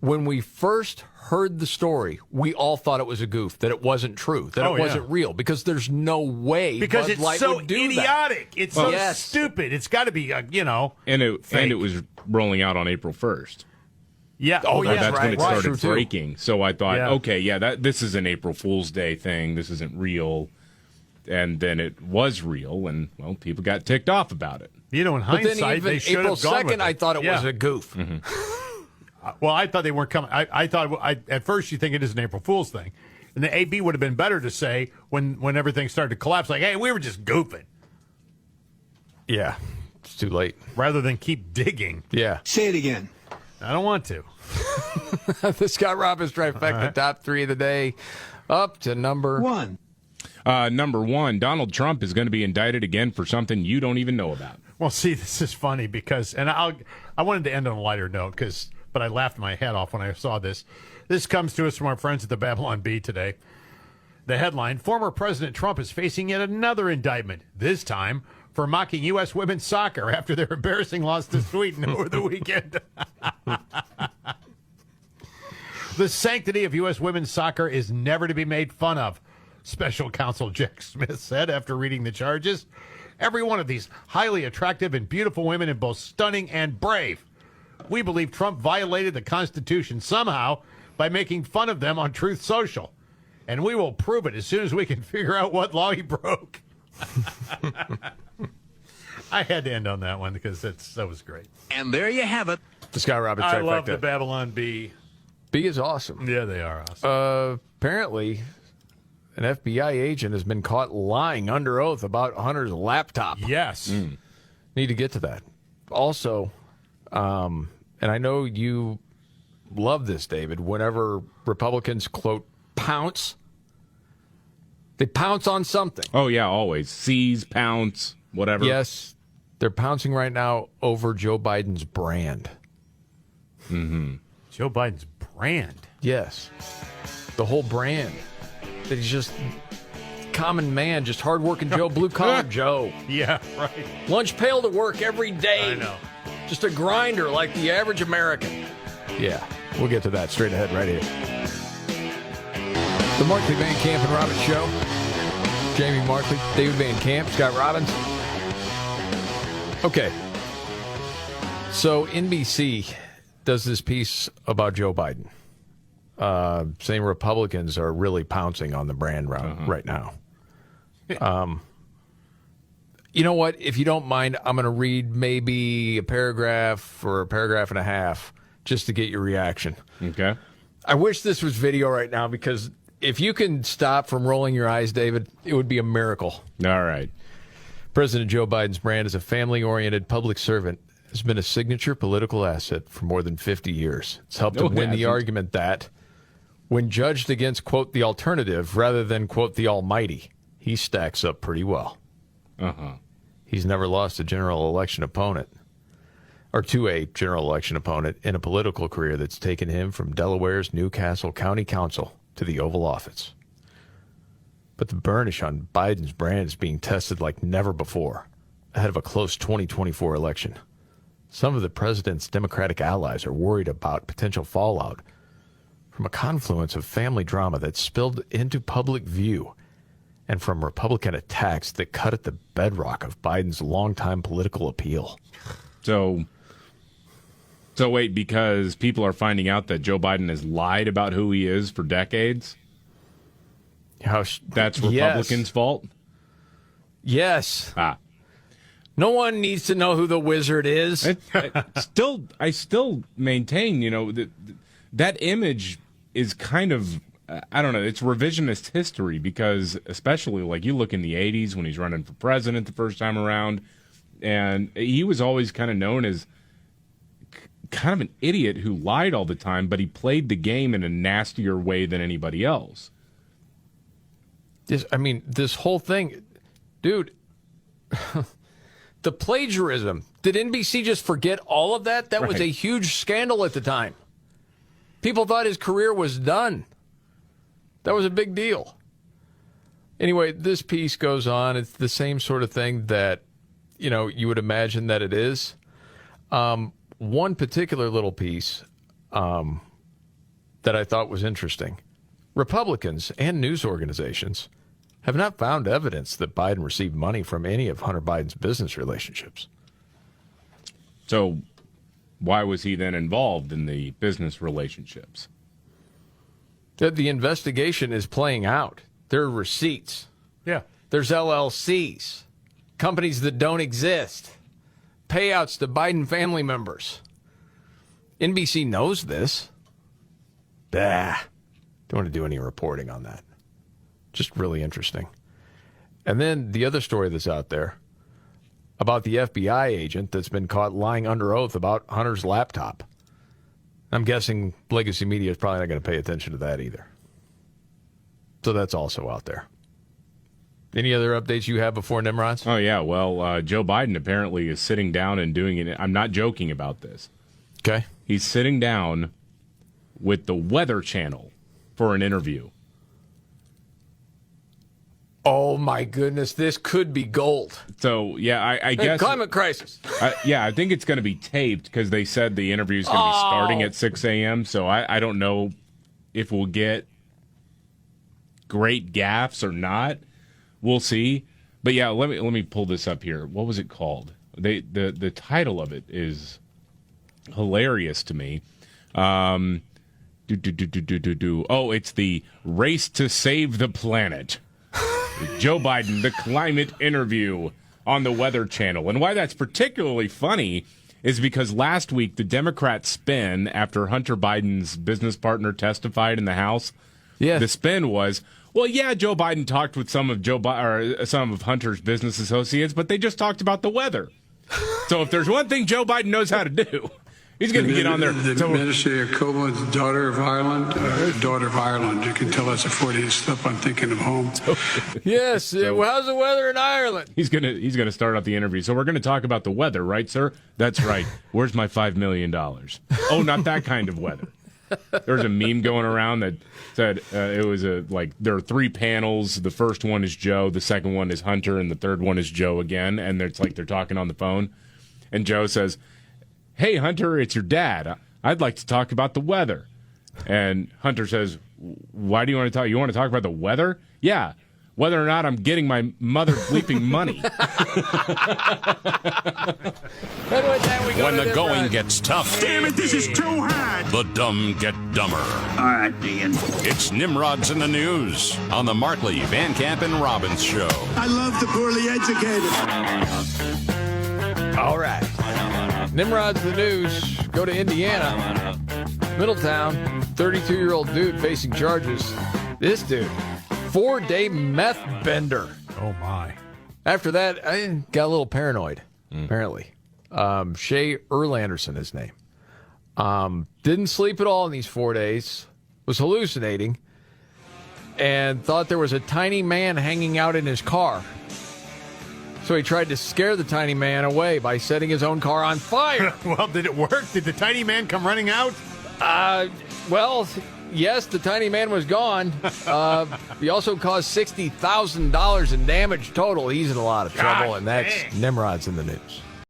when we first heard the story, we all thought it was a goof, that it wasn't true, that it wasn't real, because there's no way because Bud Light it's so would do idiotic. That. It's so stupid. It's got to be, And it was rolling out on April 1st. Yeah. That's when it started breaking. So I thought, this is an April Fool's Day thing. This isn't real. And then it was real, and, well, people got ticked off about it. In hindsight, they should April have gone 2nd, with it. I thought it was a goof. Mm-hmm. Well, I thought they weren't coming. I thought at first you think it is an April Fool's thing. And the AB would have been better to say when everything started to collapse, like, hey, we were just goofing. Yeah, it's too late. Rather than keep digging. Yeah. Say it again. I don't want to. The Scott Robbins trifecta, top 3 of the day, up to number 1. Number 1, Donald Trump is going to be indicted again for something you don't even know about. Well, see, this is funny because, and I wanted to end on a lighter note, but I laughed my head off when I saw this. This comes to us from our friends at the Babylon Bee today. The headline, former President Trump is facing yet another indictment, this time for mocking U.S. women's soccer after their embarrassing loss to Sweden over the weekend. The sanctity of U.S. women's soccer is never to be made fun of, Special Counsel Jack Smith said after reading the charges. Every one of these highly attractive and beautiful women is both stunning and brave. We believe Trump violated the Constitution somehow by making fun of them on Truth Social. And we will prove it as soon as we can figure out what law he broke. I had to end on that one because that was great. And there you have it. The Scott Robbins I trifecta. love the Babylon Bee. Bee is awesome. Yeah, they are awesome. Apparently, an FBI agent has been caught lying under oath about Hunter's laptop. Yes. Need to get to that. Also, and I know you love this, David, whenever Republicans, quote, pounce, they pounce on something. Oh, yeah, always. Seize, pounce, whatever. Yes, they're pouncing right now over Joe Biden's brand. Mm-hmm. Joe Biden's brand? Yes. The whole brand. That he's just common man, just hardworking Joe, blue-collar Joe. Yeah, right. Lunch pail to work every day. I know. Just a grinder like the average American. Yeah, we'll get to that straight ahead right here. The Markley Van Camp and Robbins Show. Jamie Markley, David Van Camp, Scott Robbins. Okay. So NBC does this piece about Joe Biden, saying Republicans are really pouncing on the brand right now. You know what? If you don't mind, I'm going to read maybe a paragraph or a paragraph and a half just to get your reaction. Okay. I wish this was video right now, because if you can stop from rolling your eyes, David, it would be a miracle. All right. President Joe Biden's brand as a family-oriented public servant has been a signature political asset for more than 50 years. It's helped him win the argument that when judged against, quote, the alternative rather than, quote, the almighty, he stacks up pretty well. He's never lost a general election opponent, or to a general election opponent, in a political career that's taken him from Delaware's Newcastle County Council to the Oval Office. But the burnish on Biden's brand is being tested like never before, ahead of a close 2024 election. Some of the president's Democratic allies are worried about potential fallout from a confluence of family drama that spilled into public view, and from Republican attacks that cut at the bedrock of Biden's longtime political appeal. So wait, because people are finding out that Joe Biden has lied about who he is for decades? That's Republicans' fault? Yes. No one needs to know who the wizard is. I still maintain, that image is kind of, I don't know, it's revisionist history, because especially like you look in the 80s when he's running for president the first time around, and he was always kind of known as kind of an idiot who lied all the time, but he played the game in a nastier way than anybody else. This whole thing, dude, the plagiarism. Did NBC just forget all of that? That was a huge scandal at the time. People thought his career was done. That was a big deal. Anyway, this piece goes on. It's the same sort of thing that, you would imagine that it is. One particular little piece that I thought was interesting. Republicans and news organizations have not found evidence that Biden received money from any of Hunter Biden's business relationships. So why was he then involved in the business relationships? The investigation is playing out. There are receipts. Yeah. There's LLCs, companies that don't exist, payouts to Biden family members. NBC knows this. Don't want to do any reporting on that. Just really interesting. And then the other story that's out there about the FBI agent that's been caught lying under oath about Hunter's laptop. I'm guessing legacy media is probably not going to pay attention to that either. So that's also out there. Any other updates you have before Nimrod's? Oh, yeah. Well, Joe Biden apparently is sitting down and doing it. I'm not joking about this. Okay. He's sitting down with the Weather Channel for an interview. Oh, my goodness. This could be gold. So, yeah, I guess. Climate crisis. I think it's going to be taped, because they said the interview is going to be starting at 6 a.m. So I don't know if we'll get great gaffes or not. We'll see. But, yeah, let me pull this up here. What was it called? The title of it is hilarious to me. Oh, it's the Race to Save the Planet. Joe Biden, the climate interview on the Weather Channel. And why that's particularly funny is because last week the Democrat spin after Hunter Biden's business partner testified in the House, the spin was, well, yeah, Joe Biden talked with some of some of Hunter's business associates, but they just talked about the weather. So if there's one thing Joe Biden knows how to do, he's going to get on there. The Minister of Copeland's daughter of Ireland. You can tell that's a Freudian slip. I'm thinking of home. Yes. How's the weather in Ireland? He's gonna start out the interview. So we're going to talk about the weather, right, sir? That's right. Where's my $5 million? Oh, not that kind of weather. There's a meme going around that said it was there are 3 panels. The first one is Joe, the second one is Hunter, and the third one is Joe again. And it's like they're talking on the phone. And Joe says, "Hey, Hunter, it's your dad. I'd like to talk about the weather." And Hunter says, "Why do you want to talk? You want to talk about the weather?" "Yeah. whether or not I'm getting my mother bleeping money. When the going gets tough. Damn it, this is too hard. The dumb get dumber. All right, Ian. It's Nimrods in the News on the Markley, Van Camp, and Robbins Show. I love the poorly educated. All right. Nimrod's the News. Go to Indiana. Middletown. 32-year-old dude facing charges. This dude, 4-day meth bender. Oh, my. After that, I got a little paranoid, apparently. Shay Erlanderson, his name. Didn't sleep at all in these 4 days. Was hallucinating. And thought there was a tiny man hanging out in his car. So he tried to scare the tiny man away by setting his own car on fire. Well, did it work? Did the tiny man come running out? Well, yes, the tiny man was gone. He also caused $60,000 in damage total. He's in a lot of trouble, and that's Nimrod's in the News.